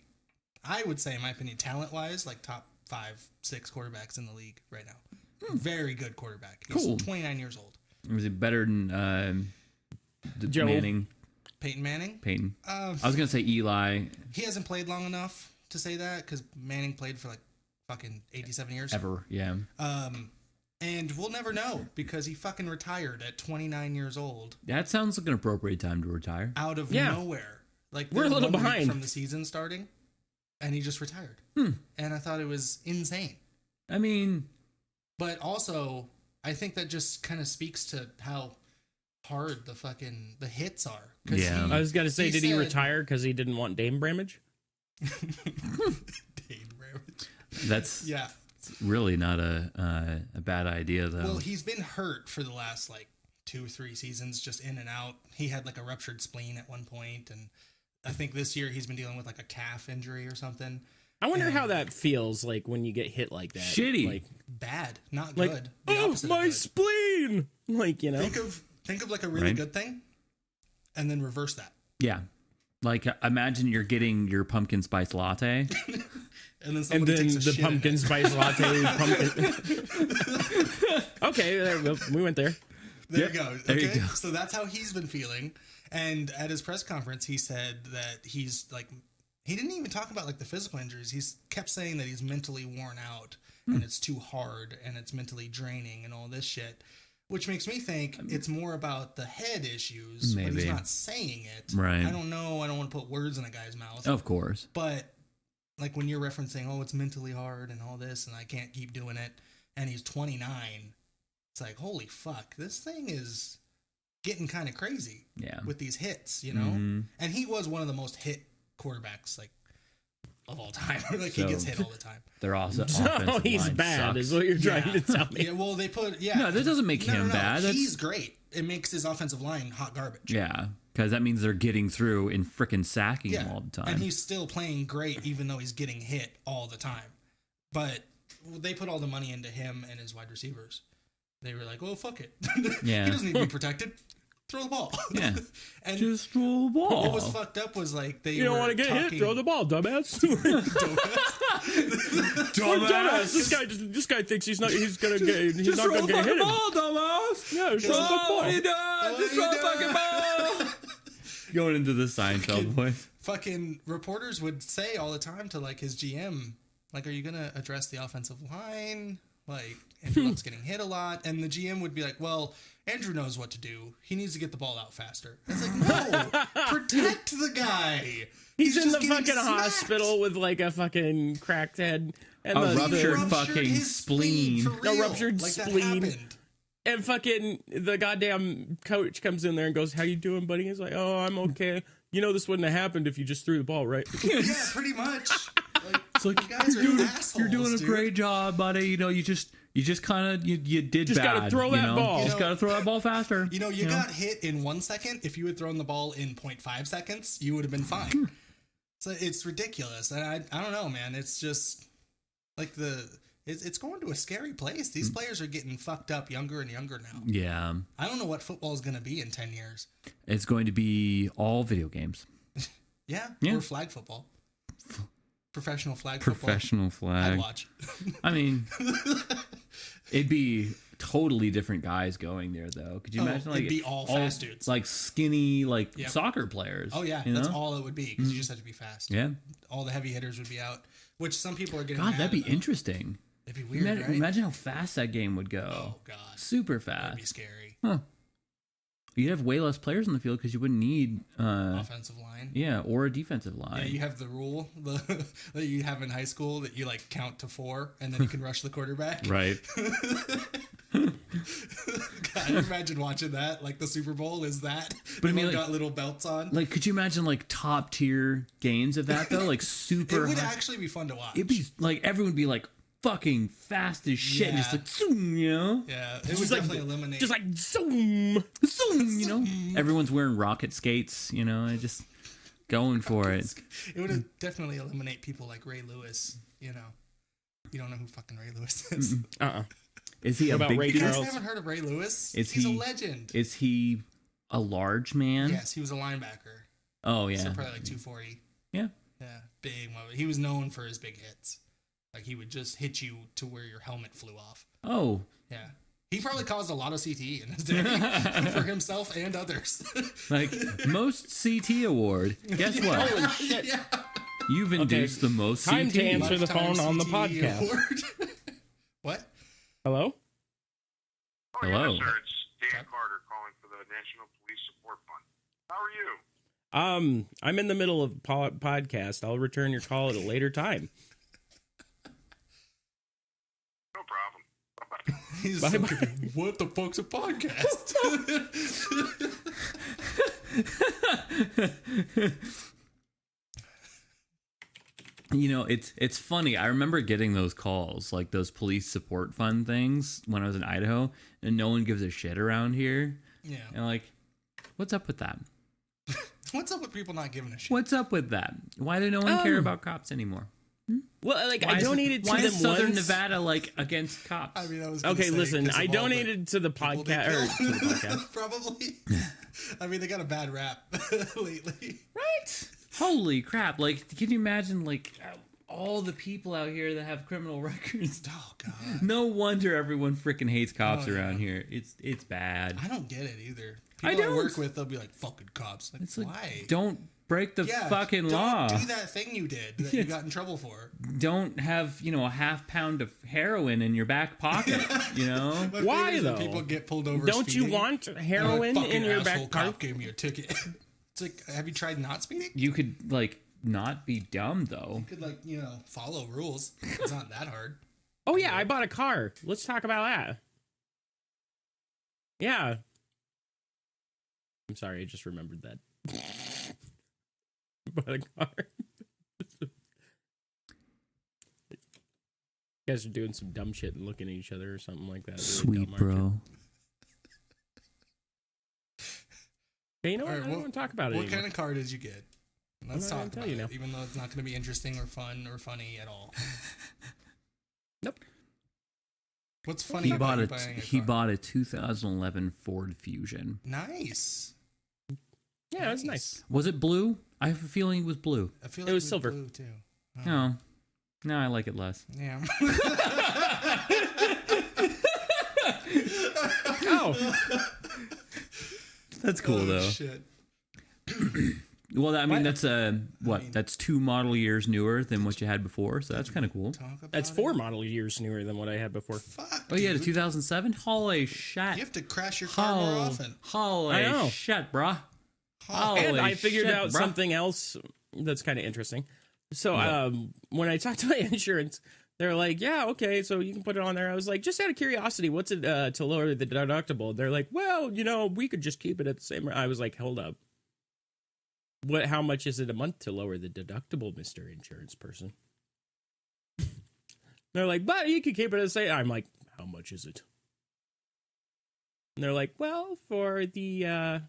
I would say, in my opinion, talent-wise, like top 5, 6 quarterbacks in the league right now. Very good quarterback. He's Cool. 29 years old. Was he better than Joe. Manning? Peyton Manning? Peyton. I was gonna say Eli. He hasn't played long enough to say that because Manning played for like fucking 87 years. Ever, yeah. And we'll never know because he fucking retired at 29 years old That sounds like an appropriate time to retire. out of Yeah. nowhere. Like We're a they're little 1 week behind. from the season starting, and he just retired. And I thought it was insane. I mean, But also, I think that just kind of speaks to how hard the hits are. 'Cause Yeah. I was gonna say, did he said- retire because he didn't want Dame Bramage? Dane Bramage. that's Yeah. really not a bad idea, though. Well, he's been hurt for the last like 2 or 3 seasons, just in and out. He had like a ruptured spleen at one point, and I think this year he's been dealing with like a calf injury or something. I wonder how that feels like when you get hit like that. Shitty. Like, Bad, not like good. The oh, opposite of my good. spleen. Like, you know. Think of like a really Right. good thing, and then reverse that, yeah. Like, imagine you're getting your pumpkin spice latte. and then And somebody then takes a the shit in pumpkin it. spice latte. Okay, there, we went there. There you go. There you Okay, go. so that's how he's been feeling. And at his press conference, he said that he's like, he didn't even talk about like the physical injuries. He's kept saying that he's mentally worn out and it's too hard and it's mentally draining and all this shit, which makes me think it's more about the head issues, but he's Maybe. not saying it. Right. I don't know. I don't want to put words in a guy's mouth. Of course. But like when you're referencing, oh, it's mentally hard and all this, and I can't keep doing it, and he's 29, it's like, holy fuck, this thing is getting kind of crazy Yeah. with these hits, you know? Mhm. And he was one of the most hit quarterbacks, like, of all time. Like, he So- gets hit all the time. They're also So offensive he's line bad, sucks. is what you're trying to tell me. Yeah, well, they put, yeah. No, that doesn't make him bad. That's- He's great. It makes his offensive line hot garbage. Yeah, because that means they're getting through and frickin' sacking Yeah, him all the time. and he's still playing great, even though he's getting hit all the time. But they put all the money into him and his wide receivers. They were like, "Well, fuck it. Yeah. He doesn't need to be protected. Throw the ball." Yeah. and Just throw the ball. what was fucked up was like they You don't were want to get hit? talking- Throw the ball, dumbass. Dumbass. This guy thinks he's not gonna get hit him. ball, dumbass. Yeah, just throw the ball. He does. Oh, Just he throw the does. fucking ball. Going into the Seinfeld voice. Fucking reporters would say all the time to like his GM, like, "Are you gonna address the offensive line?" Like, Andrew Luck's getting hit a lot, and the GM would be like, "Well, Andrew knows what to do. He needs to get the ball out faster." It's like, no, protect the guy. He's in just the getting fucking smacked. hospital with like a fucking cracked head and A the- ruptured He fucking his spleen. for A real. ruptured Like, that spleen. happened. and fucking the goddamn coach comes in there and goes, "How you doing, buddy?" He's like, "Oh, I'm okay. You know this wouldn't have happened if you just threw the ball, right?" Yeah, pretty much. Like, It's like, you guys are assholes. you're doing a dude. great job, buddy. You know, you just kind of you did Just bad. gotta throw you that know? ball. You You just know- gotta throw that ball faster. You know, you got hit in 1 second. If you had thrown the ball in 0.5 seconds, you would have been Hmm. fine. So it's ridiculous. And I don't know, man. It's just like it's going to a scary place. These players are getting fucked up younger and younger now. Yeah, I don't know what football is going to be in 10 years. it's going to be all video games. Yeah. Yeah. Or flag football. Professional flag football. Professional I'd flag. watch. I mean, it'd be totally different guys going there, though. Could you Oh, imagine? Like, it'd be all fast dudes. like skinny, like Yep. soccer players. Oh, yeah. you That's know? all it would be because you just have to be fast. Yeah. All the heavy hitters would be out, which some people are getting God, mad that'd be about. interesting. It'd be weird, right? Imagine how fast that game would go. Oh God, super that'd fast. be scary. Huh. You'd have way less players on the field because you wouldn't need Offensive line. Yeah, or a defensive line. Yeah, you have the rule that you have in high school that you like count to 4 and then you can rush the quarterback. Right. God, imagine watching that. Like the Super Bowl is that. But I mean, got little belts on. Like, could you imagine like top tier games of that though? Like super. It would actually be fun to watch. It'd be like everyone would be like fucking fast as shit, and just like zoom, you know. Yeah, it would definitely eliminate. Just like zoom, zoom, you know. Everyone's wearing rocket skates, you know, and just going for it. It would definitely eliminate people like Ray Lewis. You know, you don't know who fucking Ray Lewis is. Is he what a about big Ray dude? You guys Charles? haven't heard of Ray Lewis? He's a legend. Is he a large man? Yes, he was a linebacker. Oh yeah. So probably like 240. Yeah. Yeah, big. He was known for his big hits. Like he would just hit you to where your helmet flew off. Oh. Yeah. He probably caused a lot of CTE in his day for himself and others. Like most CT award. Guess what? Holy shit! Yeah. You've induced the most Time CT. to answer the Lifetime phone on the CTE podcast. award. What? Hello. Hello. Yes, sir. It's Dan Carter calling for the National Police Support Fund. How are you? I'm in the middle of podcast. I'll return your call at a later time. No problem. Bye-bye. He's Bye so bye. confused. What the fuck's a podcast? You know, it's funny. I remember getting those calls, like those police support fund things when I was in Idaho, and no one gives a shit around here. Yeah. And like, what's up with that? What's up with people not giving a shit? What's up with that? Why do no one care about cops anymore? Well, like Why I is- donated to why them is Southern once. Nevada like against cops? I mean, I was gonna Okay, say, listen. 'cause I of all the donated to the people they podcast. kill. To the podcast. Probably. I mean, they got a bad rap lately. Right? Holy crap! Like, can you imagine like all the people out here that have criminal records? Oh God. No wonder everyone freaking hates cops Oh, around yeah. here. It's bad. I don't get it either. I People I don't. work with, they'll be like, "Fucking cops." Like, It's like, why? don't break the fucking don't law. do that thing you did that you got in trouble for. Don't have, you know, a half pound of heroin in your back pocket, you know? My Why, favorite is when though? People get pulled over. Don't you speeding. want They're heroin like, in your asshole back car? cop gave me a ticket. It's like, have you tried not speeding? You could, like, not be dumb, though. You could, like, follow rules. It's not that hard. Oh yeah, I bought a car. Let's talk about that. Yeah. I'm sorry, I just remembered that. Bought a car. You guys are doing some dumb shit and looking at each other or something like that. Really Sweet, dumb, aren't you? bro. Hey, you know what? All right, I don't want to talk about it What anymore. kind of car did you get? Let's I'm not talk gonna about tell you it, now. even though it's not going to be interesting or fun or funny at all. Nope. What's funny He about bought you a buying a he car? bought a 2011 Ford Fusion. Nice. Yeah, it was nice. Was it blue? I have a feeling it was blue. I feel It like was we silver. Blue too. Oh. No. No, I like it less. Yeah. Oh, That's cool, Oh, though. Shit. Well, I mean, What? that's that's 2 model years newer than what you had before, so that's kind of cool. Talk about that's it. 4 model years newer than what I had before. Fuck. Oh, yeah, the dude. 2007? Holy shit. You have to crash your car more often. Holy I know. shit, bruh. Oh, And Holy I figured shit, out bruh. something else that's kind of interesting. So What? when I talked to my insurance, they're like, yeah, okay, so you can put it on there. I was like, just out of curiosity, what's it to lower the deductible? They're like, well, we could just keep it at the same. I was like, hold up. How much is it a month to lower the deductible, Mr. Insurance Person? They're like, but you could keep it at the same. I'm like, how much is it? And they're like, well, for the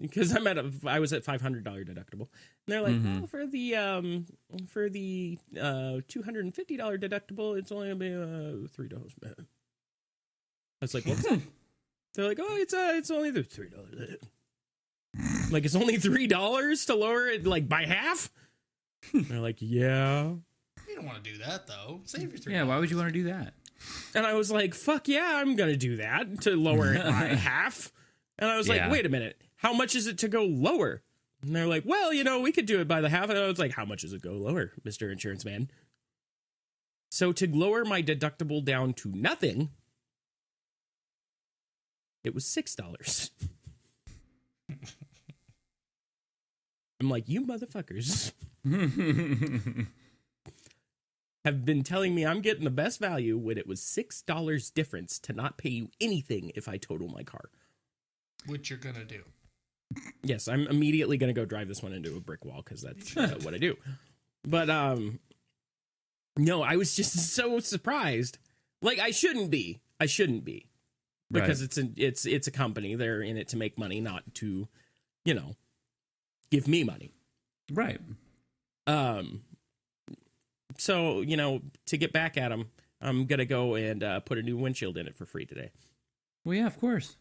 because I was at $500 deductible. And they're like, well, for the $250 deductible, it's only gonna be $3. I was like, what's that? They're like, oh, it's only the $3. Like, it's only $3 to lower it like by half. And they're like, yeah. You don't want to do that though. Save your $3. Yeah, why would you want to do that? And I was like, fuck yeah, I'm gonna do that to lower it by half. And I was Yeah. like, wait a minute, how much is it to go lower? And they're like, well, we could do it by the half. And I was like, how much does it go lower, Mr. Insurance Man? So to lower my deductible down to nothing, it was $6. I'm like, you motherfuckers have been telling me I'm getting the best value when it was $6 difference to not pay you anything if I total my car. Which you're going to do. Yes, I'm immediately going to go drive this one into a brick wall because that's what I do. But, no, I was just so surprised. Like, I shouldn't be. Because it's a company. They're in it to make money, not to, give me money. Right. So, to get back at them, I'm going to go and put a new windshield in it for free today. Well, yeah, of course.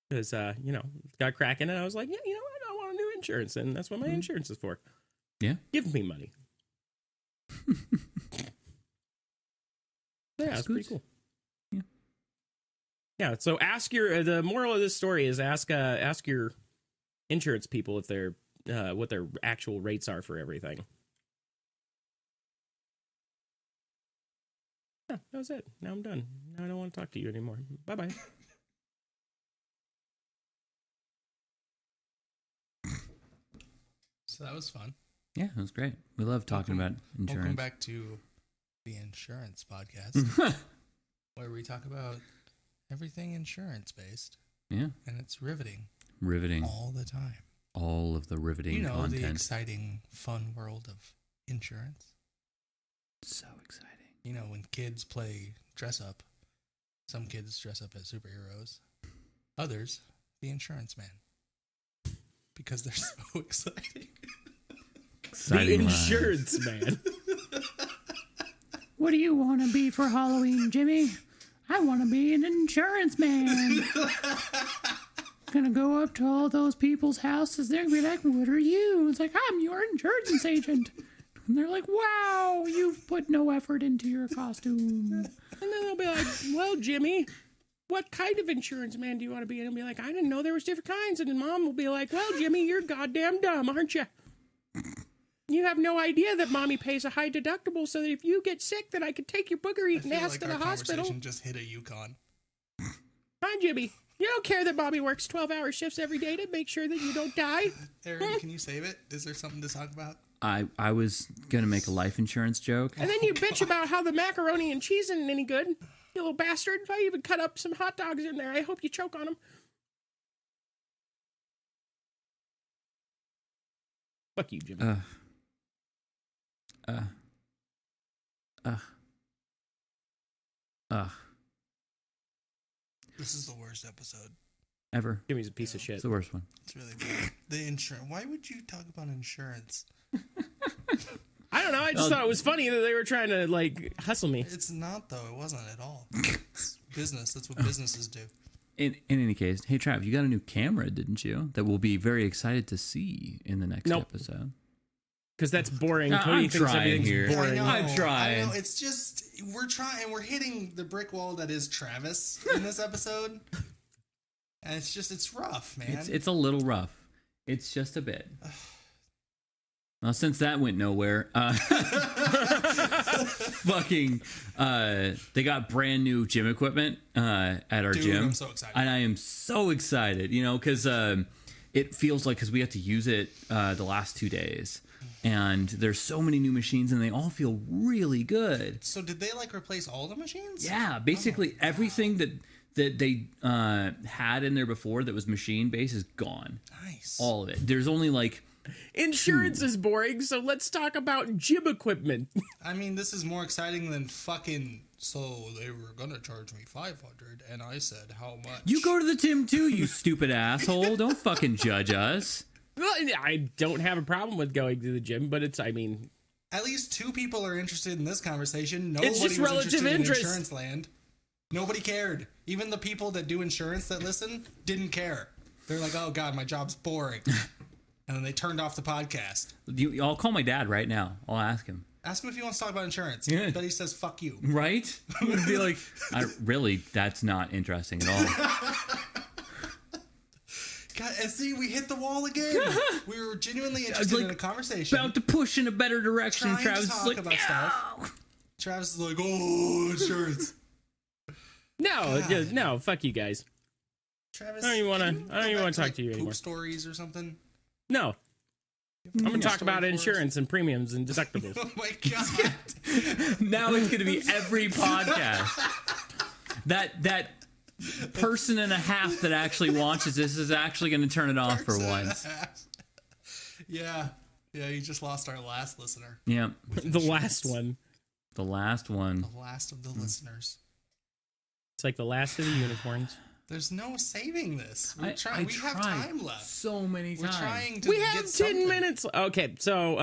Because, got cracking and I was like, yeah, you know what? I want a new insurance. And that's what my insurance is for. Yeah. Give me money. Yeah, it's pretty cool. Yeah. Yeah. So the moral of this story is ask your insurance people if they're, what their actual rates are for everything. Yeah, that was it. Now I'm done. Now I don't want to talk to you anymore. Bye-bye. So that was fun. Yeah, it was great. We love talking about insurance. Welcome back to the insurance podcast, where we talk about everything insurance-based. Yeah. And it's riveting. Riveting. All the time. All of the riveting content. The exciting, fun world of insurance. So exciting. When kids play dress up, some kids dress up as superheroes. Others, the insurance man. Because they're so exciting. The insurance man. What do you want to be for Halloween, Jimmy? I want to be an insurance man. Gonna go up to all those people's houses. They're gonna be like, what are you? It's like, I'm your insurance agent. And they're like, wow, you've put no effort into your costume. And then they'll be like, well, Jimmy, what kind of insurance man do you want to be? And I'll be like, I didn't know there was different kinds. And then Mom will be like, well, Jimmy, you're goddamn dumb, aren't you? You have no idea that Mommy pays a high deductible so that if you get sick, then I can take your booger-eating ass to the hospital. Conversation just hit a Yukon. Hi, Jimmy. You don't care that Mommy works 12-hour shifts every day to make sure that you don't die? Aaron, can you save it? Is there something to talk about? I was going to make a life insurance joke. And then you bitch about how the macaroni and cheese isn't any good. You little bastard. I even cut up some hot dogs in there. I hope you choke on them. Fuck you, Jimmy. This is the worst episode ever. Jimmy's a piece of shit. It's the worst one. It's really bad. The insurance. Why would you talk about insurance? I don't know. I just thought it was funny that they were trying to, hustle me. It's not, though. It wasn't at all. It's business. That's what businesses do. In any case, hey, Trav, you got a new camera, didn't you? That we'll be very excited to see in the next episode. Because that's boring. I'm trying here. Boring. I'm trying. I know. It's just, we're trying. We're hitting the brick wall that is Travis in this episode. And it's rough, man. It's a little rough. It's just a bit. Well, since that went nowhere, they got brand new gym equipment at our gym. I'm so excited. And I am so excited, because it feels like, because we had to use it the last 2 days. And there's so many new machines, and they all feel really good. So did they, replace all the machines? Yeah, basically everything that they had in there before that was machine-based is gone. Nice. All of it. There's only, Insurance is boring, so let's talk about gym equipment. I mean, this is more exciting than fucking, so they were gonna charge me $500, and I said, how much? You go to the gym too, you stupid asshole. Don't fucking judge us. Well, I don't have a problem with going to the gym, but at least two people are interested in this conversation. Nobody it's just was relative interested interest. In insurance land. Nobody cared. Even the people that do insurance that listen didn't care. They're like, oh God, my job's boring. And then they turned off the podcast. I'll call my dad right now. I'll ask him. Ask him if he wants to talk about insurance. Yeah. But he says, fuck you. Right? He'd be like, that's not interesting at all. God, and see, we hit the wall again. We were genuinely interested in a conversation. About to push in a better direction. Trying Travis to talk is like, about stuff. Travis is like, oh, insurance. No, fuck you guys. Travis, I don't even want to talk to you poop anymore. Stories or something. No, I'm gonna talk story about for us? insurance and premiums and deductibles. Oh my god! Now it's going to be every podcast. That person and a half that actually watches this is actually going to turn it off for once. Yeah, you just lost our last listener. Yeah. The last one. The last one. The last of the listeners. It's like the last of the unicorns. There's no saving this. We have tried time left. so many We're times. trying to We get have 10 something. minutes. Okay, so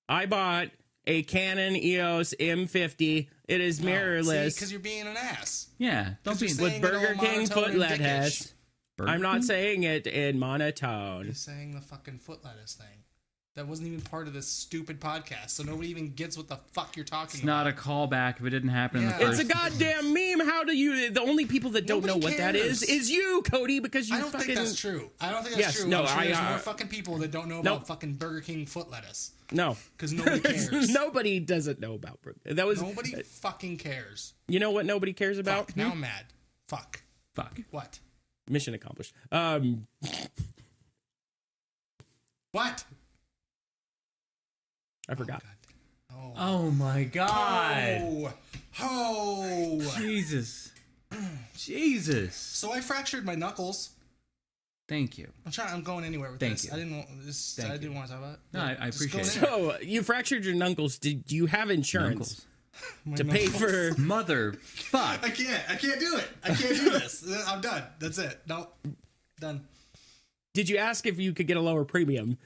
I bought a Canon EOS M50. It is mirrorless because you're being an ass. Yeah. Don't be. you're with saying it all Burger King monotone foot and lettuce. I'm not saying it in monotone. You're saying the fucking foot lettuce thing. That wasn't even part of this stupid podcast, so nobody even gets what the fuck you're talking It's about. not a callback if it didn't happen in the Yeah. first. It's a goddamn meme. How do you? The only people that don't Nobody know what that cares. is you, Cody, because you I don't fucking. think that's true. I don't think that's Yes, true. no, I'm sure there's I, more fucking people that don't know nope. about fucking Burger King foot lettuce. No, Because nobody cares. nobody doesn't know about Burger. That was Nobody fucking cares. You know what nobody cares about? Fuck. Now I'm mad. Fuck. Fuck. What? Mission accomplished. What? I forgot. Oh. Oh my god. Oh. Jesus. Jesus. So I fractured my knuckles. Thank you. I'm going anywhere with Thank this. you. I didn't want this. Thank I you. didn't want to talk about it. No, I Just appreciate go it. in So you fractured your knuckles. Did you have insurance My to pay knuckles. for? Mother fuck. I can't do it. I can't do this. I'm done. That's it. No. Done. Did you ask if you could get a lower premium?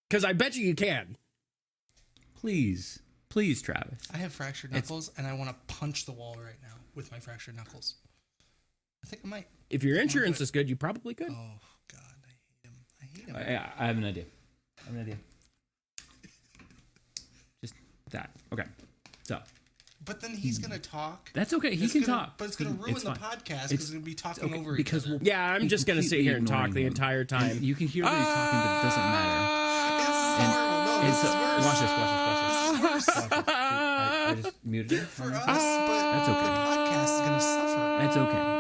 Because I bet you can. Please, Travis. I have fractured knuckles, and I want to punch the wall right now with my fractured knuckles. I think I might. If your insurance is good, you probably could. Oh God, I hate him. I have an idea. Just that. Okay. So But then he's gonna talk. that's okay. He It's can gonna- talk. but it's gonna ruin the fine. podcast because we're gonna be talking okay, over because each other. Yeah, I'm just gonna sit completely here and talk ignoring the him. entire time. And you can hear that he's talking, but it doesn't matter. This is horrible. No, this is worse. Watch this. I just muted him. For us, but That's okay. the podcast is gonna suffer. That's okay.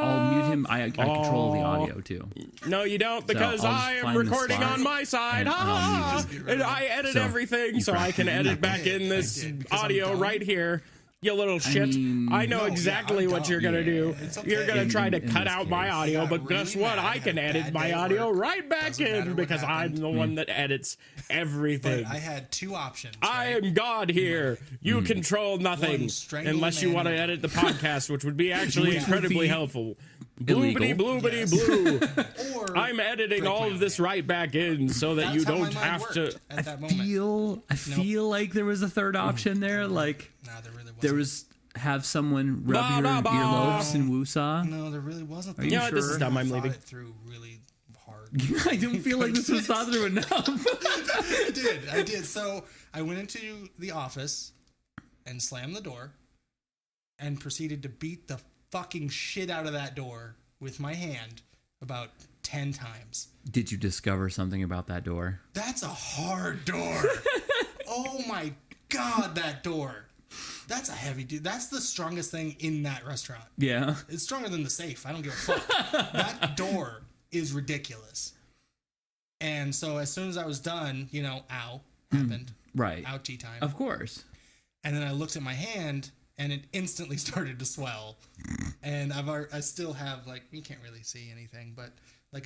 I'll mute him. I control the audio too. No, you don't, because I'll just I am find the recording spot on my side. and I'll Ah, mute and I edit So, everything you so I can fractured edit back in this did, because I'm audio dumb. right here. You little shit. mean- I know No, yeah, exactly I'm what dumb. you're going to Yeah, do. it's okay. You're going to try to In cut this out my case. audio, I but got guess really what? mad. I I can had a edit bad my day at audio work. right back Doesn't matter in what because I'm happened. the one that edits everything. But I had two options. I right? am God here. You control nothing One, strangle unless a you man want to in the- edit the podcast, which would be actually Which would incredibly be helpful. illegal. Bloobity bloobity Yes. blue. Or I'm editing break all my of this own right back in so that That's you how my don't mind have worked to. at that moment. I feel like there was a third option there. Like No, there really wasn't. there was have someone rub Ba, your ba, ba. earlobes and woosah. No, there really wasn't. Are you You know what? This is sure? dumb. I'm I thought leaving. it through really hard. I don't feel like this was thought through enough. I did. So I went into the office and slammed the door and proceeded to beat the fucking shit out of that door with my hand about 10 times. Did you discover something about that door? That's a hard door. Oh my God, that door. That's a heavy dude. That's the strongest thing in that restaurant. Yeah. It's stronger than the safe. I don't give a fuck. That door is ridiculous. And so as soon as I was done, ow, happened. Right. Ouchie time. Of course. And then I looked at my hand and it instantly started to swell. And I still have you can't really see anything, but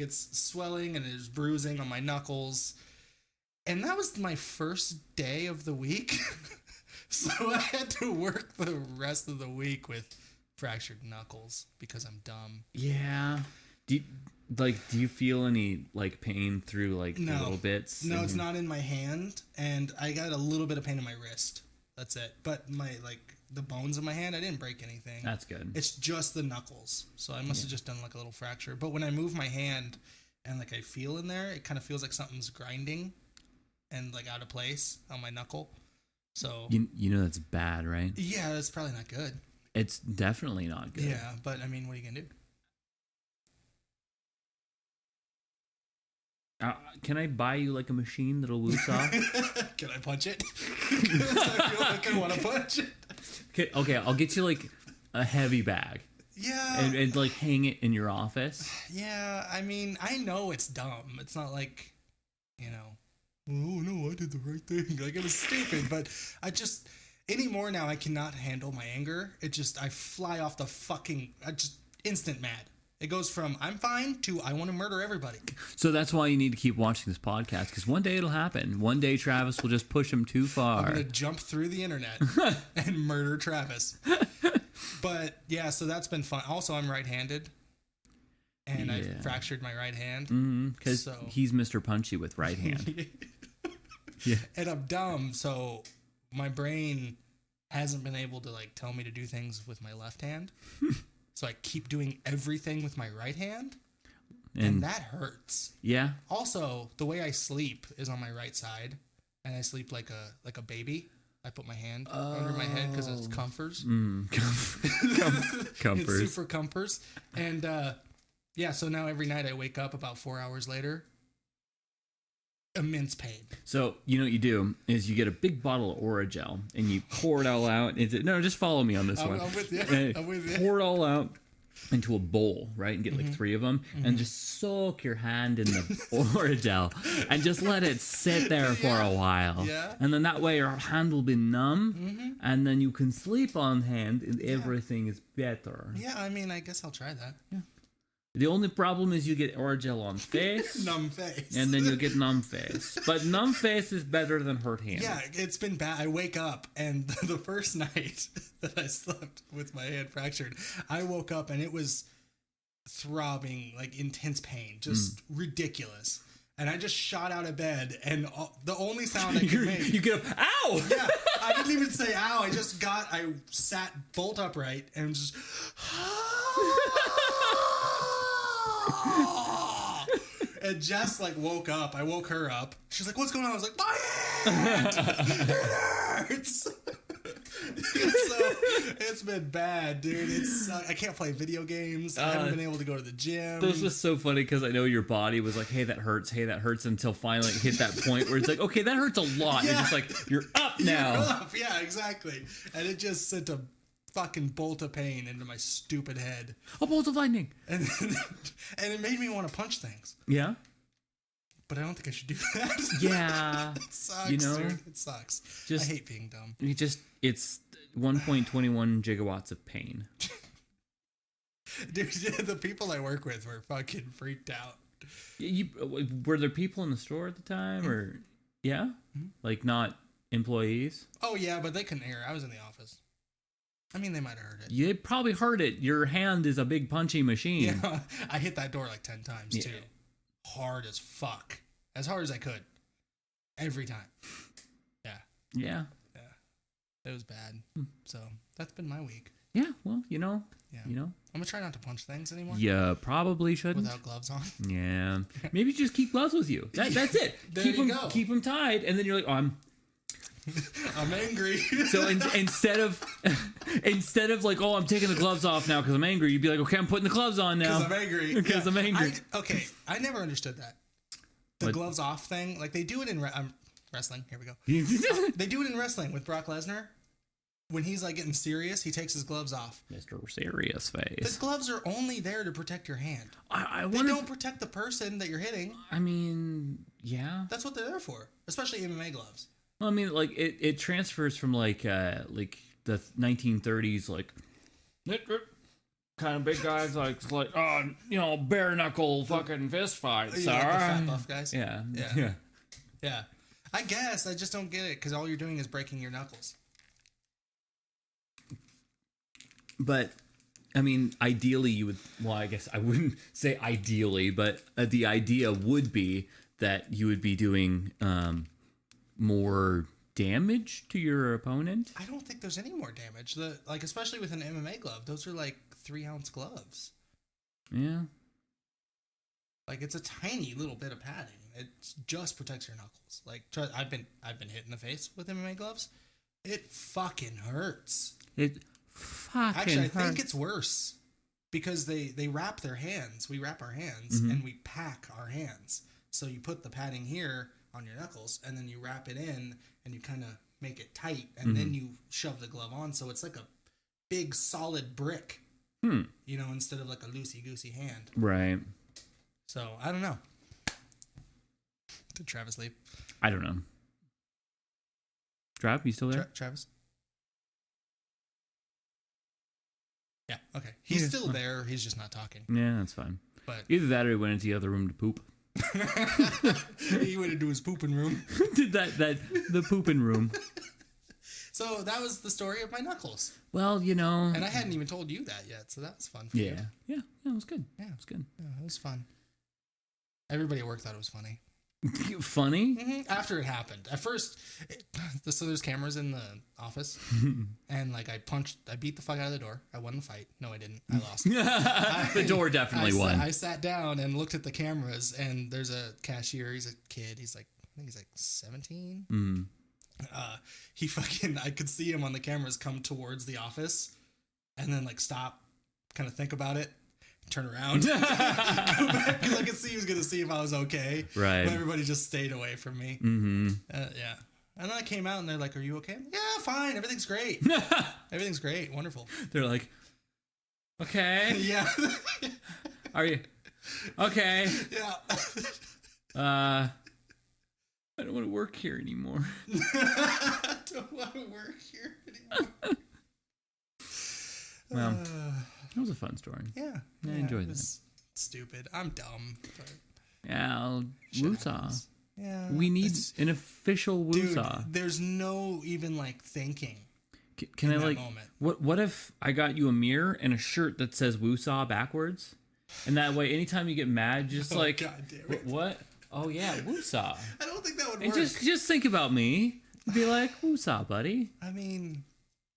it's swelling and there's bruising on my knuckles. And that was my first day of the week. So I had to work the rest of the week with fractured knuckles because I'm dumb. Yeah. Do you feel any pain through the No. little bits? No, it's not in my hand, and I got a little bit of pain in my wrist. That's it. But my the bones of my hand, I didn't break anything. That's good. It's just the knuckles. So I must have just done a little fracture. But when I move my hand and I feel in there, it kind of feels like something's grinding and out of place on my knuckle. So You know that's bad, right? yeah, that's probably not good. It's definitely not good. Yeah, but I mean, what are you gonna do? Can I buy you like a machine that'll loose off? Can I punch it? 'Cause I feel like I want to punch it. Okay, I'll get you like a heavy bag. Yeah. And like hang it in your office. Yeah, I mean, I know it's dumb. It's not like, you know, oh no, I did the right thing. Like, it was stupid, but I just, anymore now, I cannot handle my anger. I fly off the I just instant mad. It goes from I'm fine to I want to murder everybody. So that's why you need to keep watching this podcast, because one day it'll happen. One day Travis will just push him too far. I'm going to jump through the internet and murder Travis. But yeah, so that's been fun. Also, I'm right-handed, and I fractured my right hand. Because he's Mr. Punchy with right hand. Yeah. And I'm dumb, so my brain hasn't been able to like tell me to do things with my left hand. So I keep doing everything with my right hand, and that hurts. Yeah. Also, the way I sleep is on my right side, and I sleep like a baby. I put my hand under my head because it's comforts. Comforts. It's super comforts. And yeah, so now every night I wake up about 4 hours later, immense pain. So, you know what you do is you get a big bottle of Orajel and you pour it all out. No, just follow me on this one. I'm with you. I'm with you. Pour it all out into a bowl, right? And get like 3 of them and just soak your hand in the Orajel and just let it sit there for a while. Yeah. And then that way your hand will be numb and then you can sleep on hand and everything is better. Yeah, I mean, I guess I'll try that. Yeah. The only problem is you get Orajel on face. Numb face. And then you'll get numb face. But numb face is better than hurt hand. Yeah, it's been bad. I wake up, and the first night that I slept with my hand fractured, I woke up, and it was throbbing, like intense pain. Just ridiculous. And I just shot out of bed, and the only sound I could make... You get up, ow! Yeah, I didn't even say ow. I sat bolt upright, and just... And Jess like woke up. I woke her up. She's like, "What's going on?" I was like, "My hand! It hurts." So it's been bad, dude. I can't play video games. I haven't been able to go to the gym. This was so funny because I know your body was like, "Hey, that hurts. Hey, that hurts," until finally it hit that point where it's like, "Okay, that hurts a lot." Yeah. It's just like you're up now. You're up. Yeah, exactly. And it just sent a fucking bolt of pain into my stupid head. A bolt of lightning. And it made me want to punch things. Yeah. But I don't think I should do that. Yeah. It sucks, you know, dude. It sucks. I hate being dumb. It's 1.21 gigawatts of pain. Dude, the people I work with were fucking freaked out. Were there people in the store at the time, or yeah, like not employees? Oh yeah, but they couldn't hear. I was in the office. I mean, they might have heard it. You probably heard it. Your hand is a big punchy machine. Yeah, I hit that door like 10 times too. Hard as fuck. As hard as I could. Every time. Yeah. It was bad. So that's been my week. Yeah, well, you know. I'm gonna try not to punch things anymore. Yeah, probably shouldn't. Without gloves on. Yeah. Maybe just keep gloves with you. That's it. Keep them tied, and then you're like, oh, I'm angry. So instead of like, oh, I'm taking the gloves off now because I'm angry, you'd be like, okay, I'm putting the gloves on now because I'm angry. Because I'm angry. I never understood that. The gloves off thing, like they do it in wrestling. Here we go. They do it in wrestling with Brock Lesnar. When he's like getting serious, he takes his gloves off. Mr. Serious Face. The gloves are only there to protect your hand. They don't protect the person that you're hitting. I mean, yeah. That's what they're there for, especially MMA gloves. Well, I mean, like it transfers from like the 1930s, like kind of big guys, like bare knuckle fucking fist fights. Like the fat buff guys. Yeah. I guess I just don't get it because all you're doing is breaking your knuckles. But I mean, ideally, you would. Well, I guess I wouldn't say ideally, but the idea would be that you would be doing more damage to your opponent. I don't think there's any more damage. Especially with an MMA glove, those are like 3-ounce gloves. Yeah. Like it's a tiny little bit of padding. It just protects your knuckles. Like I've been hit in the face with MMA gloves. It fucking hurts. Actually, I think it's worse because they wrap their hands. We wrap our hands and we pack our hands. So you put the padding here on your knuckles, and then you wrap it in, and you kind of make it tight, and then you shove the glove on, so it's like a big solid brick. You know, instead of like a loosey-goosey hand. Right. So, I don't know. Did Travis leave? I don't know. Trav, you still there? Travis? Yeah, okay. He's still there. He's just not talking. Yeah, that's fine. But Either that or he went into the other room to poop. he went into his pooping room. Did the pooping room. So that was the story of my knuckles. Well, you know. And I hadn't even told you that yet, so that was fun for you. Yeah, it was good. Yeah. It was good. Yeah, it was fun. Everybody at work thought it was funny. Funny? After it happened. At first, so there's cameras in the office, and like I beat the fuck out of the door. I won the fight. No, I didn't. I lost. The door definitely won. I sat down and looked at the cameras, and there's a cashier. He's a kid. I think he's like 17. He fucking, I could see him on the cameras come towards the office, and then like stop, kind of think about it, turn around, go back, because I could see he was gonna see if I was okay. Right. But everybody just stayed away from me. Yeah. And then I came out, and they're like, "Are you okay?" I'm like, yeah, fine. Everything's great. Everything's great. Wonderful. They're like, okay. Yeah. Are you okay? Yeah. I don't want to work here anymore. I don't want to work here anymore. Well, that was a fun story. Yeah. I enjoyed that. Stupid. I'm dumb. But Yeah, shit woosah. happens. Yeah. We need an official Dude, woosah. there's no even like thinking. Can I that like moment. what if I got you a mirror and a shirt that says woosah backwards? And that way anytime you get mad, just Oh, like God damn it. what? Oh yeah, woosah. I don't think that would And work. just think about me. Be like, woosah, buddy. I mean,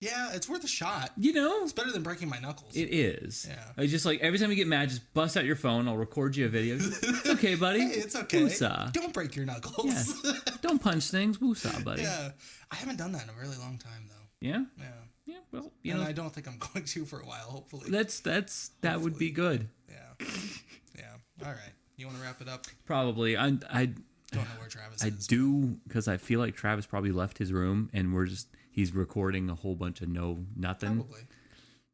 yeah, it's worth a shot. You know? It's better than breaking my knuckles. It is. Yeah. I just like every time you get mad, just bust out your phone. I'll record you a video. It's okay, buddy. Hey, it's okay. Woosah. Don't break your knuckles. Yeah. Don't punch things. Woosah, buddy. Yeah. I haven't done that in a really long time though. Yeah. Yeah. Yeah. Well, you And know, I don't think I'm going to for a while, hopefully. that would be good. Yeah. Yeah. All right. You want to wrap it up? Probably. I Don't know where Travis I is. do, because I feel like Travis probably left his room and he's recording a whole bunch of nothing. Probably.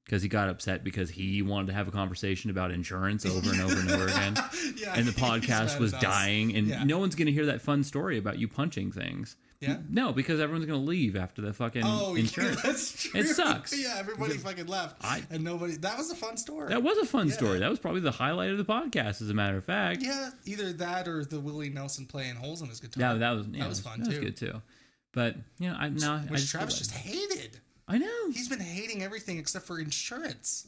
Because he got upset because he wanted to have a conversation about insurance over and over and over again. Yeah, And the he's podcast mad was at us. dying, and Yeah. no one's going to hear that fun story about you punching things. Yeah? No, because everyone's going to leave after the fucking Oh, insurance. yeah, that's true. It sucks. Yeah, everybody fucking left. And nobody. That was a fun story. That was a fun story. That was probably the highlight of the podcast, as a matter of fact. Yeah, either that or the Willie Nelson playing holes in his guitar. Yeah, that was fun that too. was good too. But you know, I Which just Travis feel just like- hated. I know. He's been hating everything except for insurance.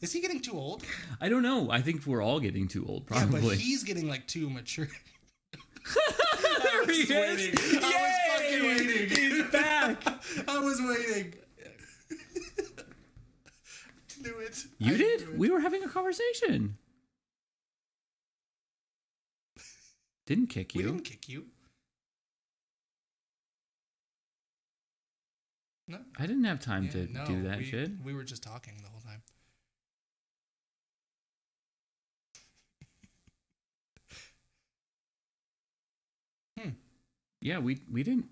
Is he getting too old? I don't know. I think we're all getting too old, Yeah, probably. but he's getting like too mature. There he is! waiting. I was fucking waiting. He's back. I was waiting. Knew it. You I did? knew it. We were having a conversation. Didn't kick We you. didn't kick you. No. I didn't have time Yeah, to no, do that we, shit. We were just talking the whole time. Yeah, we didn't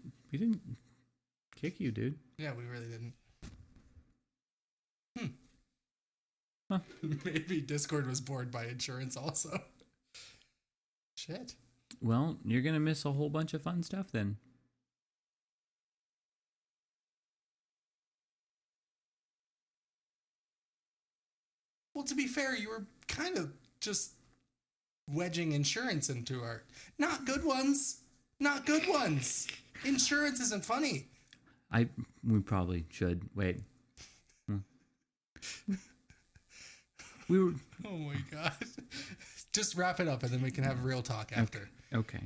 kick you, dude. Yeah, we really didn't. Huh. Maybe Discord was bored by insurance also. Shit. Well, you're gonna miss a whole bunch of fun stuff then. Well, to be fair, you were kind of just wedging insurance into our... Not good ones. Not good ones. Insurance isn't funny. We probably should wait. We were Oh my god. Just wrap it up and then we can have real talk after. okay.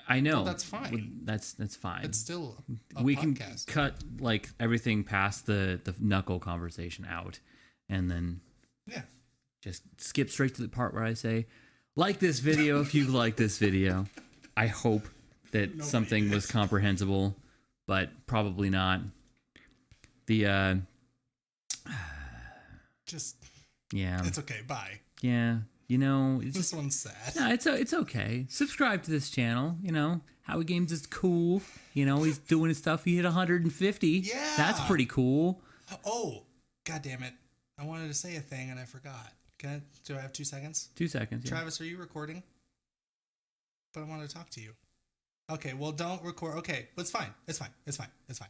I know. Well, that's fine. That's fine. It's still a we podcast. can cut like everything past the knuckle conversation out, and then Yeah. just skip straight to the part where I say, like this video if you like this video. I hope that something was comprehensible, but probably not. The Just Yeah. It's okay. Bye. Yeah. You know, it's This just, one's sad. no, it's okay. Subscribe to this channel. You know, Howie Games is cool. You know, he's doing his stuff. He hit 150. Yeah. That's pretty cool. Oh, God damn it. I wanted to say a thing and I forgot. Do I have 2 seconds? 2 seconds. Yeah. Travis, are you recording? But I wanted to talk to you. Okay, well, don't record. Okay, it's fine. It's fine. It's fine. It's fine.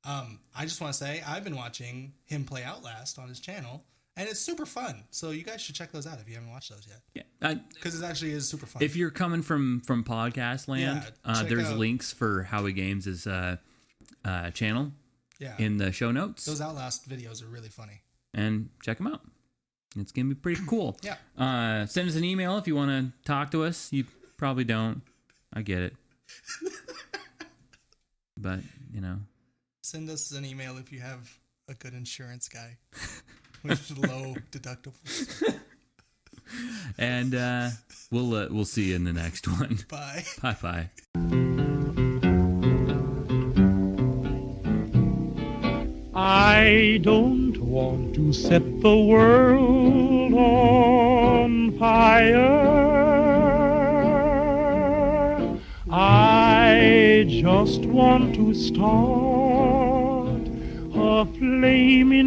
I just want to say I've been watching him play Outlast on his channel, and it's super fun. So you guys should check those out if you haven't watched those yet. Yeah. Because it actually is super fun. If you're coming from podcast land, check there's out- links for Howie Games' channel in the show notes. Those Outlast videos are really funny. And check them out. It's going to be pretty cool. Yeah. Send us an email if you want to talk to us. You probably don't. I get it. But, you know. Send us an email if you have a good insurance guy with low deductibles. And we'll see you in the next one. Bye. Bye. I don't want to set the world on fire. I just want to start a flame in